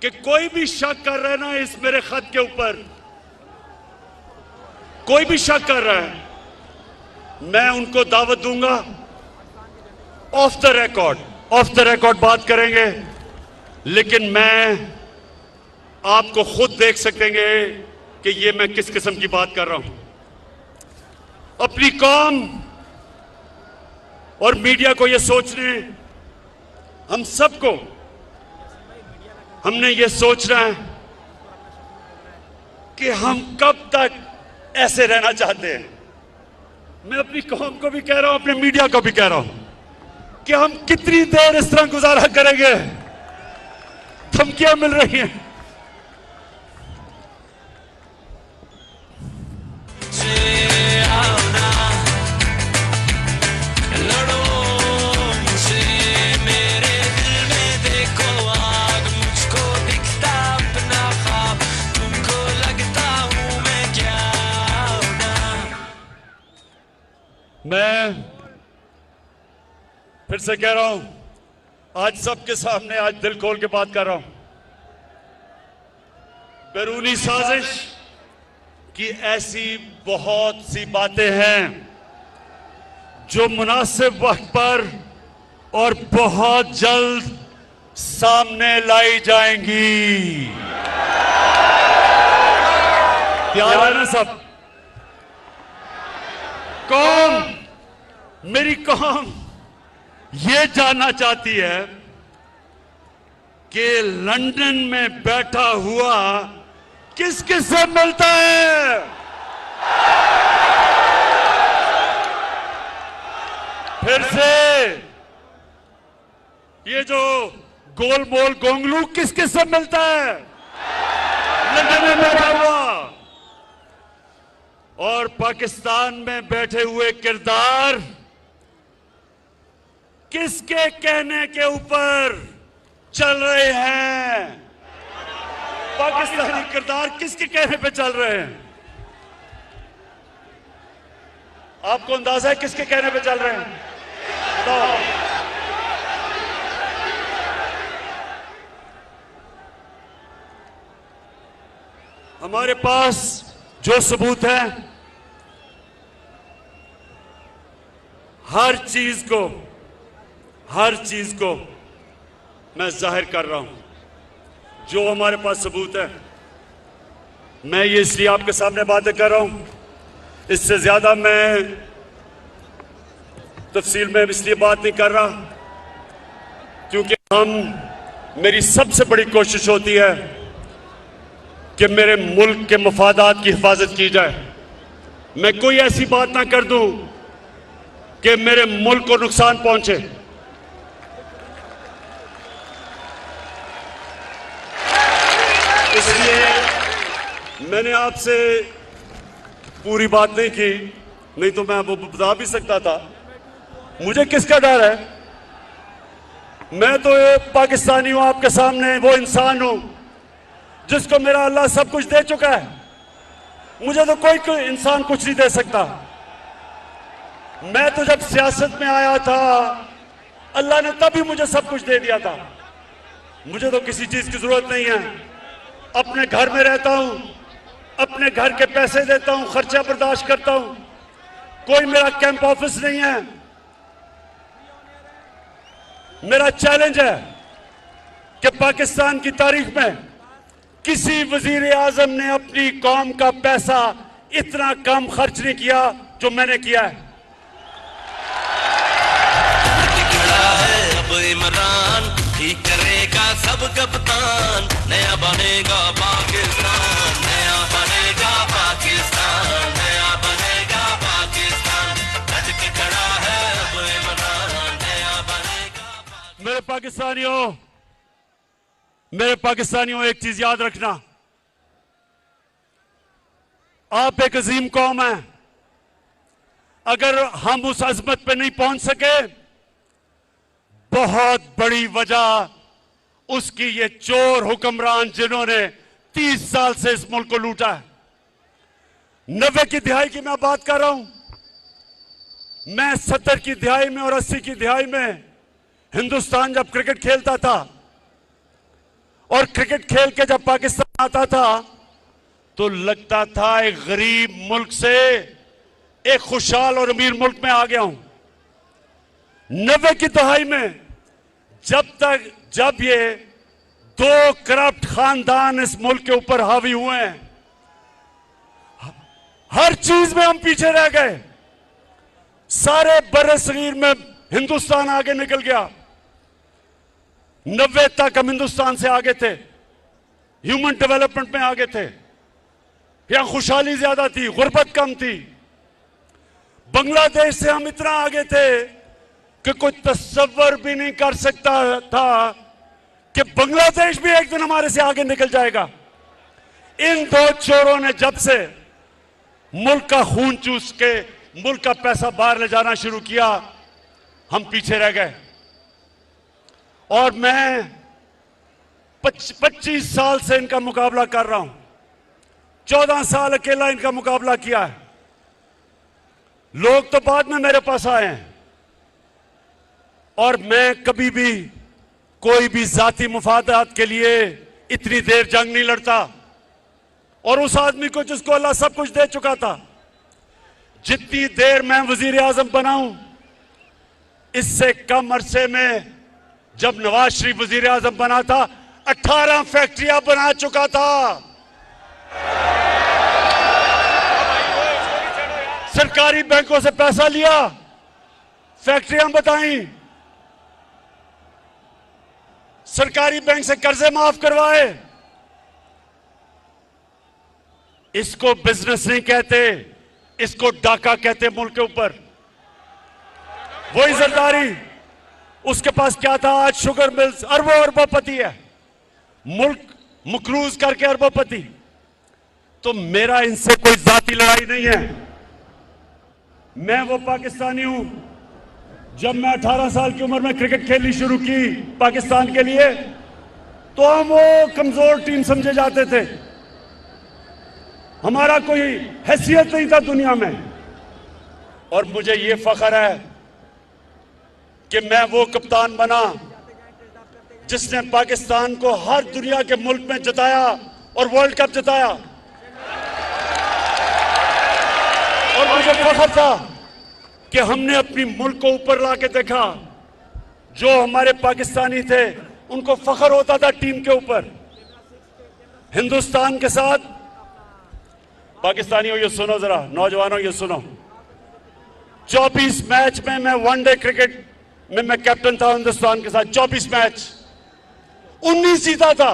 कि कोई भी शक कर रहा है ना इस मेरे खत के ऊपर, कोई भी शक कर रहा है, मैं उनको दावत दूंगा, ऑफ द रिकॉर्ड बात करेंगे। लेकिन मैं आपको खुद देख सकेंगे कि ये मैं किस किस्म की बात कर रहा हूं। अपनी कौम और मीडिया को ये सोचने, हम सबको, हमने ये सोचना है कि हम कब तक ऐसे रहना चाहते हैं। मैं अपनी कौम को भी कह रहा हूं, अपने मीडिया को भी कह रहा हूं कि हम कितनी देर इस तरह गुजारा करेंगे। धमकियां मिल रही हैं, लड़ो मुझसे मैं फिर से कह रहा हूं, आज सबके सामने आज दिल खोल के बात कर रहा हूं। बैरूनी साजिश की ऐसी बहुत सी बातें हैं जो मुनासिब वक्त पर और बहुत जल्द सामने लाई जाएंगी। तैयार है ना सब? कौम, मेरी कौम ये जानना चाहती है कि लंदन में बैठा हुआ किस किस से मिलता है। फिर से ये जो गोल मोल गोंगलू किस किस से मिलता है लंदन में बैठा हुआ, और पाकिस्तान में बैठे हुए किरदार किसके कहने के ऊपर चल रहे हैं? पाकिस्तानी किरदार किसके कहने पे चल रहे हैं? आपको अंदाजा है किसके कहने पे चल रहे हैं? बताओ। हमारे पास जो सबूत है, हर चीज को मैं जाहिर कर रहा हूं। जो हमारे पास सबूत है, मैं ये इसलिए आपके सामने बातें कर रहा हूं, इससे ज्यादा मैं तफसील में इसलिए बात नहीं कर रहा क्योंकि मेरी सबसे बड़ी कोशिश होती है कि मेरे मुल्क के मफादात की हिफाजत की जाए। मैं कोई ऐसी बात ना कर दूं कि मेरे मुल्क को नुकसान पहुंचे। इसलिए मैंने आपसे पूरी बात नहीं की, नहीं तो मैं वो बता भी सकता था। मुझे किसका डर है? मैं तो पाकिस्तानी हूं, आपके सामने वो इंसान हूं जिसको मेरा अल्लाह सब कुछ दे चुका है। मुझे तो कोई इंसान कुछ नहीं दे सकता। मैं तो जब सियासत में आया था, अल्लाह ने तभी मुझे सब कुछ दे दिया था। मुझे तो किसी चीज की जरूरत नहीं है। अपने घर में रहता हूं, अपने घर के पैसे देता हूं, खर्चा बर्दाश्त करता हूं। कोई मेरा कैंप ऑफिस नहीं है। मेरा चैलेंज है कि पाकिस्तान की तारीख में किसी वजीर आजम ने अपनी कौम का पैसा इतना कम खर्च नहीं किया जो मैंने किया है। अब इमरान ठीक करेगा सब कप्तान, नया बनेगा पाकिस्तान, नया बनेगा पाकिस्तान, नया बनेगा पाकिस्तान, डट के खड़ा है अब इमरान, नया बनेगा। मेरे पाकिस्तानियों एक चीज याद रखना, आप एक अजीम कौम है। अगर हम उस अजमत पे नहीं पहुंच सके, बहुत बड़ी वजह उसकी ये चोर हुक्मरान जिन्होंने 30 साल से इस मुल्क को लूटा है। 90 की दिहाई की मैं बात कर रहा हूं। मैं 70 की दिहाई में और 80 की दिहाई में हिंदुस्तान जब क्रिकेट खेलता था और क्रिकेट खेल के जब पाकिस्तान आता था तो लगता था एक गरीब मुल्क से एक खुशहाल और अमीर मुल्क में आ गया हूं। 90 की दहाई में जब ये 2 करप्ट खानदान इस मुल्क के ऊपर हावी हुए हैं, हर चीज में हम पीछे रह गए। सारे बर्र-ए-सगीर में हिंदुस्तान आगे निकल गया। 90 तक हम हिंदुस्तान से आगे थे, ह्यूमन डेवलपमेंट में आगे थे। यहां खुशहाली ज्यादा थी, गुर्बत कम थी। बांग्लादेश से हम इतना आगे थे कि कोई तस्वर भी नहीं कर सकता था कि बांग्लादेश भी एक दिन हमारे से आगे निकल जाएगा। इन 2 चोरों ने जब से मुल्क का खून चूस के मुल्क का पैसा बाहर ले जाना शुरू किया, हम पीछे रह गए। और मैं 25 साल से इनका मुकाबला कर रहा हूं। 14 साल अकेला इनका मुकाबला किया है। लोग तो बाद में मेरे पास आए हैं, और मैं कभी भी कोई भी जाती मुफादात के लिए इतनी देर जंग नहीं लड़ता। और उस आदमी को जिसको अल्लाह सब कुछ दे चुका था, जितनी देर मैं वजीर आजम बनाऊं, इससे कम अरसे में जब नवाज शरीफ वजीर आजम बना था 18 फैक्ट्रियां बना चुका था। सरकारी बैंकों से पैसा लिया, फैक्ट्रियां बताई, सरकारी बैंक से कर्जे माफ करवाए। इसको बिजनेस नहीं कहते, इसको डाका कहते मुल्क के ऊपर। वही जरदारी, उसके पास क्या था, आज शुगर मिल्स, अरबों अरबोपति है, मुल्क मकरूज करके अरबोपति। तो मेरा इनसे कोई जाती लड़ाई नहीं है। मैं वो पाकिस्तानी हूं, जब मैं 18 साल की उम्र में क्रिकेट खेलनी शुरू की पाकिस्तान के लिए, तो हम वो कमजोर टीम समझे जाते थे, हमारा कोई हैसियत नहीं था दुनिया में। और मुझे ये फख्र है कि मैं वो कप्तान बना जिसने पाकिस्तान को हर दुनिया के मुल्क में जिताया और वर्ल्ड कप जिताया। और मुझे फख्र था कि हमने अपनी मुल्क को ऊपर लाके देखा। जो हमारे पाकिस्तानी थे उनको फख्र होता था टीम के ऊपर। हिंदुस्तान के साथ, पाकिस्तानियों ये सुनो जरा, नौजवानों ये सुनो, 24 मैच में मैं वनडे क्रिकेट में मैं कैप्टन था हिंदुस्तान के साथ। 24 मैच 19 जीता था,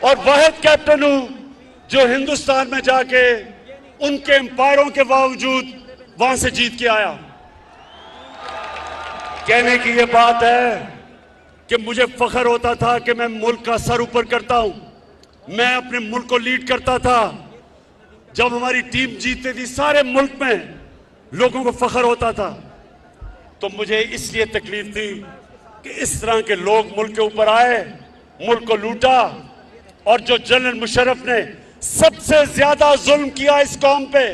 और वाहिद कैप्टन हूं जो हिंदुस्तान में जाके उनके एम्पायरों के बावजूद वहां से जीत के आया। कहने की यह बात है कि मुझे फख्र होता था कि मैं मुल्क का सर ऊपर करता हूं, मैं अपने मुल्क को लीड करता था। जब हमारी टीम जीतती थी सारे मुल्क में लोगों को फख्र होता था। तो मुझे इसलिए तकलीफ थी कि इस तरह के लोग मुल्क के ऊपर आए, मुल्क को लूटा। और जो जनरल मुशर्रफ ने सबसे ज्यादा जुल्म किया इस कौम पे,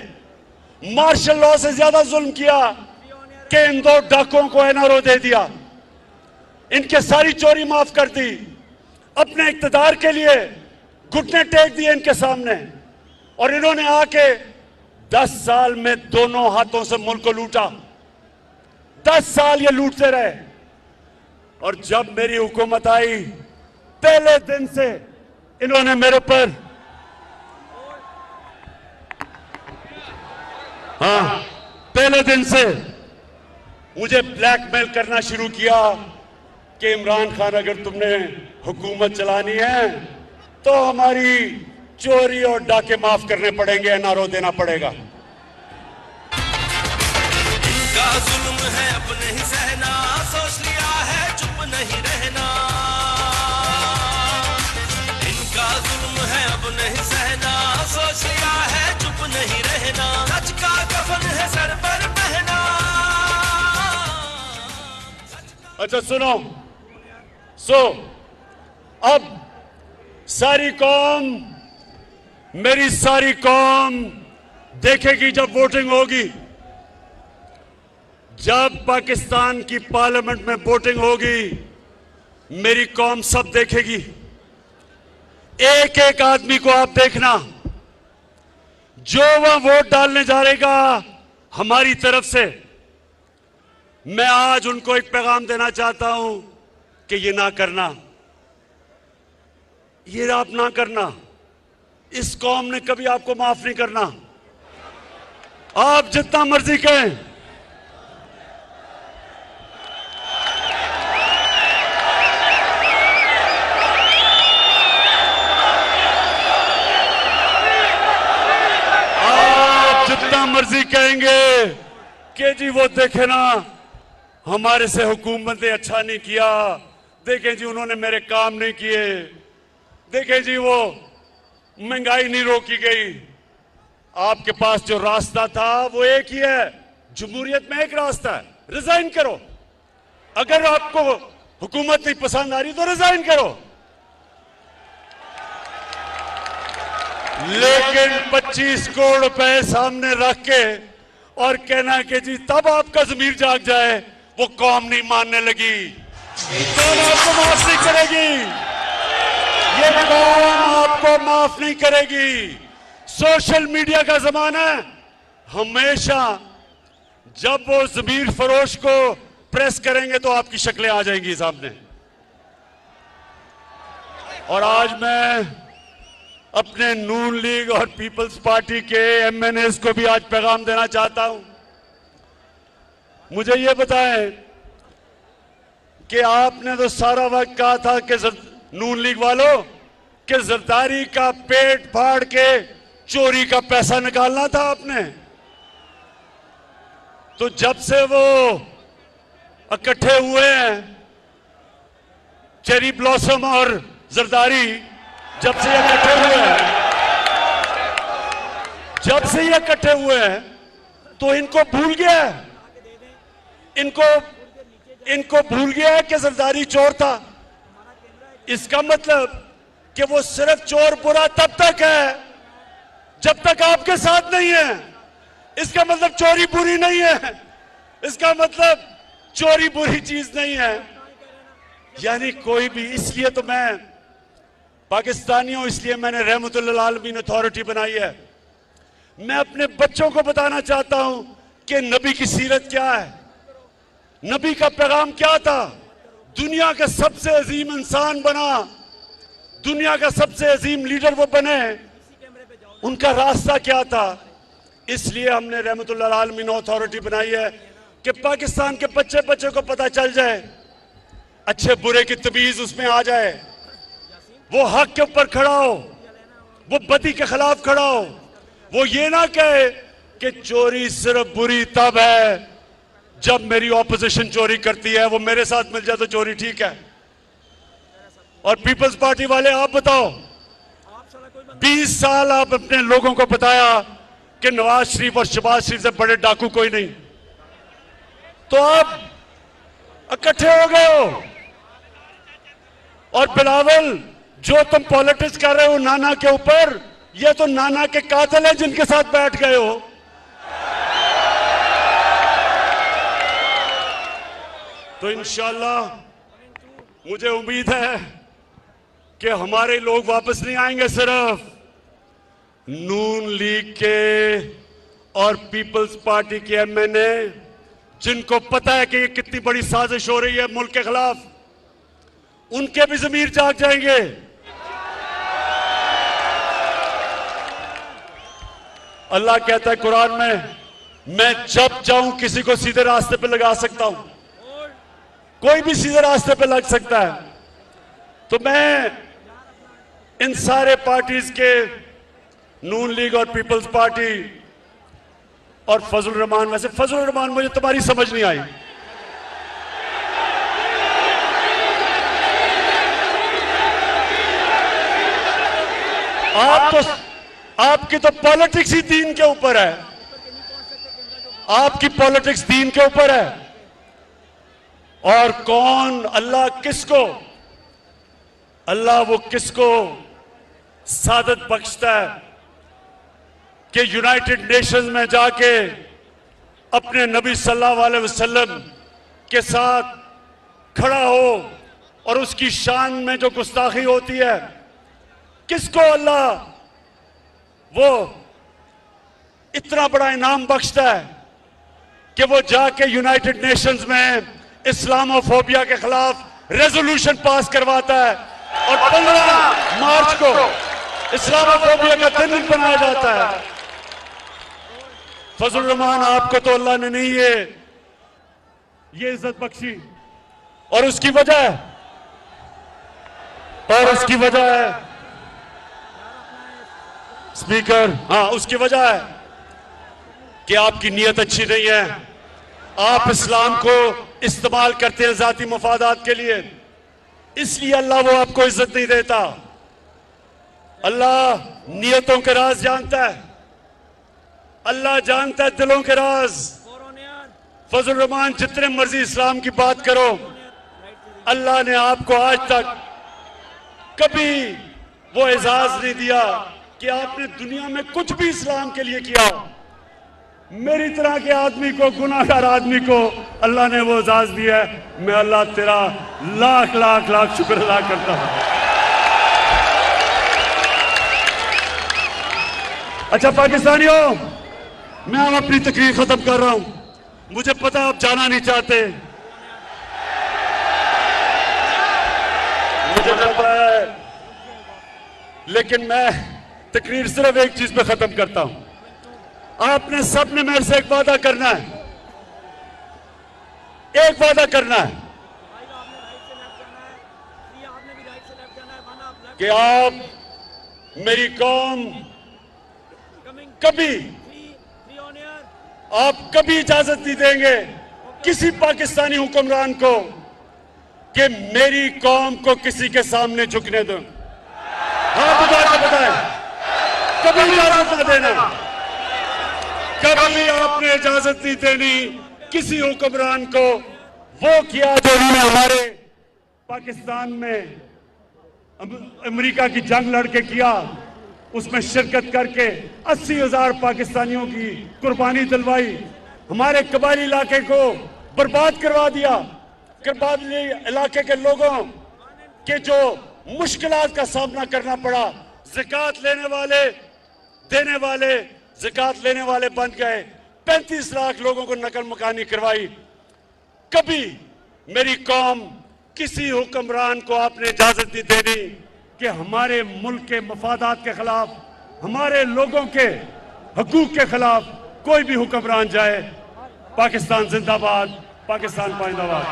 मार्शल लॉ से ज्यादा जुल्म किया कि इन 2 डाकुओं को एनआरओ दे दिया, इनके सारी चोरी माफ कर दी, अपने इक्तदार के लिए घुटने टेक दिए इनके सामने। और इन्होंने आके 10 साल में दोनों हाथों से मुल्क को लूटा। 10 साल ये लूटते रहे। और जब मेरी हुकूमत आई, पहले दिन से इन्होंने मेरे पर, पहले दिन से मुझे ब्लैकमेल करना शुरू किया कि इमरान खान, अगर तुमने हुकूमत चलानी है तो हमारी चोरी और डाके माफ करने पड़ेंगे, एनआरओ देना पड़ेगा। इनका जुल्म है अपने ही सहना, सोच लिया है चुप नहीं रहना। इनका जुल्म है अपने ही सहना, सोच लिया है चुप नहीं रहना। सच का कफन है सर पर पहना। अच्छा सुनो, अब सारी कौम, मेरी सारी कौम देखेगी जब वोटिंग होगी, जब पाकिस्तान की पार्लियामेंट में वोटिंग होगी, मेरी कौम सब देखेगी। एक एक आदमी को आप देखना, जो वह वोट डालने जा रहेगा हमारी तरफ से, मैं आज उनको एक पैगाम देना चाहता हूं कि ये ना करना, ये आप ना करना। इस कौम ने कभी आपको माफ नहीं करना। आप जितना मर्जी कहें, आप जितना मर्जी कहेंगे कि जी वो देखे ना, हमारे से हुकूमत ने अच्छा नहीं किया, देखें जी उन्होंने मेरे काम नहीं किए, देखें जी वो महंगाई नहीं रोकी गई। आपके पास जो रास्ता था वो एक ही है, जमहूरियत में एक रास्ता है, रिजाइन करो। अगर आपको हुकूमत नहीं पसंद आ रही तो रिजाइन करो। लेकिन 25 करोड़ रुपए सामने रख के और कहना कि जी तब आपका ज़मीर जाग जाए, वो कौम नहीं मानने लगी। कौम आपको माफ नहीं करेगी, ये कौम आपको माफ नहीं करेगी। सोशल मीडिया का जमाना है, हमेशा जब वो ज़मीर फरोश को प्रेस करेंगे तो आपकी शक्लें आ जाएंगी सामने। और आज मैं अपने नून लीग और पीपल्स पार्टी के एमएनएस को भी आज पैगाम देना चाहता हूं। मुझे ये बताएं कि आपने तो सारा वक्त कहा था कि नून लीग वालों कि जरदारी का पेट फाड़ के चोरी का पैसा निकालना था आपने। तो जब से वो इकट्ठे हुए हैं, चेरी ब्लॉसम और जरदारी, जब से ये इकट्ठे हुए हैं, जब से ये इकट्ठे हुए हैं, तो इनको भूल गया है, इनको भूल गया है कि जरदारी चोर था। इसका मतलब कि वो सिर्फ चोर बुरा तब तक है जब तक आपके साथ नहीं है। इसका मतलब चोरी बुरी नहीं है, इसका मतलब चोरी बुरी चीज नहीं है। यानी कोई भी, इसलिए तो मैं पाकिस्तानी हूं, इसलिए मैंने रहमतुल्लिल आलमीन अथॉरिटी बनाई है। मैं अपने बच्चों को बताना चाहता हूं कि नबी की सीरत क्या है, नबी का पैगाम क्या था, दुनिया का सबसे अजीम इंसान बना, दुनिया का सबसे अजीम लीडर वो बने, उनका रास्ता क्या था। इसलिए हमने रहमतुल्लिल आलमीन अथॉरिटी बनाई है कि पाकिस्तान के बच्चे बच्चे को पता चल जाए, अच्छे बुरे की तमीज उसमें आ जाए, वो हक के ऊपर खड़ा हो, वो बदी के खिलाफ खड़ा हो, वो ये ना कहे कि चोरी सिर्फ बुरी तब है जब मेरी ऑपोजिशन चोरी करती है, वो मेरे साथ मिल जाए तो चोरी ठीक है। और पीपल्स पार्टी वाले आप बताओ, 20 साल आप अपने लोगों को बताया कि नवाज शरीफ और शहबाज शरीफ से बड़े डाकू कोई नहीं, तो आप इकट्ठे हो गए हो। और बिलावल, जो तुम पॉलिटिक्स कर रहे हो नाना के ऊपर, ये तो नाना के कातिल हैं जिनके साथ बैठ गए हो। तो इंशाअल्लाह मुझे उम्मीद है कि हमारे लोग वापस नहीं आएंगे, सिर्फ नून लीग के और पीपल्स पार्टी के एमएनए जिनको पता है कि ये कितनी बड़ी साजिश हो रही है मुल्क के खिलाफ, उनके भी ज़मीर जाग जाएंगे। अल्लाह कहता है कुरान में, मैं जब चाहूं किसी को सीधे रास्ते पे लगा सकता हूं, कोई भी सीधे रास्ते पे लग सकता है। तो मैं इन सारे पार्टीज के, नून लीग और पीपल्स पार्टी और फजल रहमान, वैसे फजल रहमान मुझे तुम्हारी समझ नहीं आई, आपकी तो पॉलिटिक्स ही दीन के ऊपर है, आपकी पॉलिटिक्स दीन के ऊपर है। और कौन, अल्लाह किसको, अल्लाह वो किसको सादत बख्शता है कि यूनाइटेड नेशंस में जाके अपने नबी सल्लल्लाहु अलैहि वसल्लम के साथ खड़ा हो और उसकी शान में जो गुस्ताखी होती है, किसको अल्लाह वो इतना बड़ा इनाम बख्शता है कि वो जाके यूनाइटेड नेशंस में इस्लामोफोबिया के खिलाफ रेजोल्यूशन पास करवाता है और 15 मार्च को इस्लामोफोबिया का दिन बनाया जाता है। फजल रहमान, आपको तो अल्लाह ने नहीं ये इज्जत बख्शी, और उसकी वजह है स्पीकर, हाँ, उसकी वजह है कि आपकी नीयत अच्छी नहीं है। आप इस्लाम को इस्तेमाल करते हैं जाती मुफादात के लिए, इसलिए अल्लाह वो आपको इज्जत नहीं देता। अल्लाह नियतों के राज जानता है, अल्लाह जानता है दिलों के राज। फजल रहमान, जितने मर्जी इस्लाम की बात करो, अल्लाह ने आपको आज तक कभी वो एजाज नहीं दिया कि आपने दुनिया में कुछ भी इस्लाम के लिए किया, मेरी तरह के आदमी को, गुनाहगार आदमी को अल्लाह ने वो इजाज़ दिया है। मैं अल्लाह तेरा लाख लाख लाख शुक्र अदा करता हूं। अच्छा पाकिस्तानियों, मैं अब अपनी तकरीर खत्म कर रहा हूं। मुझे पता आप जाना नहीं चाहते, मुझे पता है, लेकिन मैं तकरीर सिर्फ एक चीज पे खत्म करता हूं। आपने सबने मेरे से एक वादा करना है, एक वादा करना है कि आप मेरी कौम कभी इजाजत नहीं देंगे किसी पाकिस्तानी हुक्मरान को कि मेरी कौम को किसी के सामने झुकने दो। हाँ बताएं, कभी इजाजत ना देना, कभी आपने इजाजत नहीं देनी किसी हुक्मरान को। वो किया जो उन्होंने हमारे पाकिस्तान में अमेरिका की जंग लड़के किया, उसमें शिरकत करके 80,000 पाकिस्तानियों की कुर्बानी दिलवाई, हमारे कबायली इलाके को बर्बाद करवा दिया। कबायली इलाके के लोगों के जो मुश्किलात का सामना करना पड़ा, ज़कात लेने वाले देने वाले ज़कात लेने वाले बन गए, 35 लाख लोगों को नकल मकानी करवाई। कभी मेरी कौम किसी हुक्मरान को आपने इजाजत नहीं देनी कि हमारे मुल्क के मफादात के खिलाफ, हमारे लोगों के हकूक के खिलाफ कोई भी हुक्मरान जाए। पाकिस्तान जिंदाबाद, पाकिस्तान पाइंदाबाद।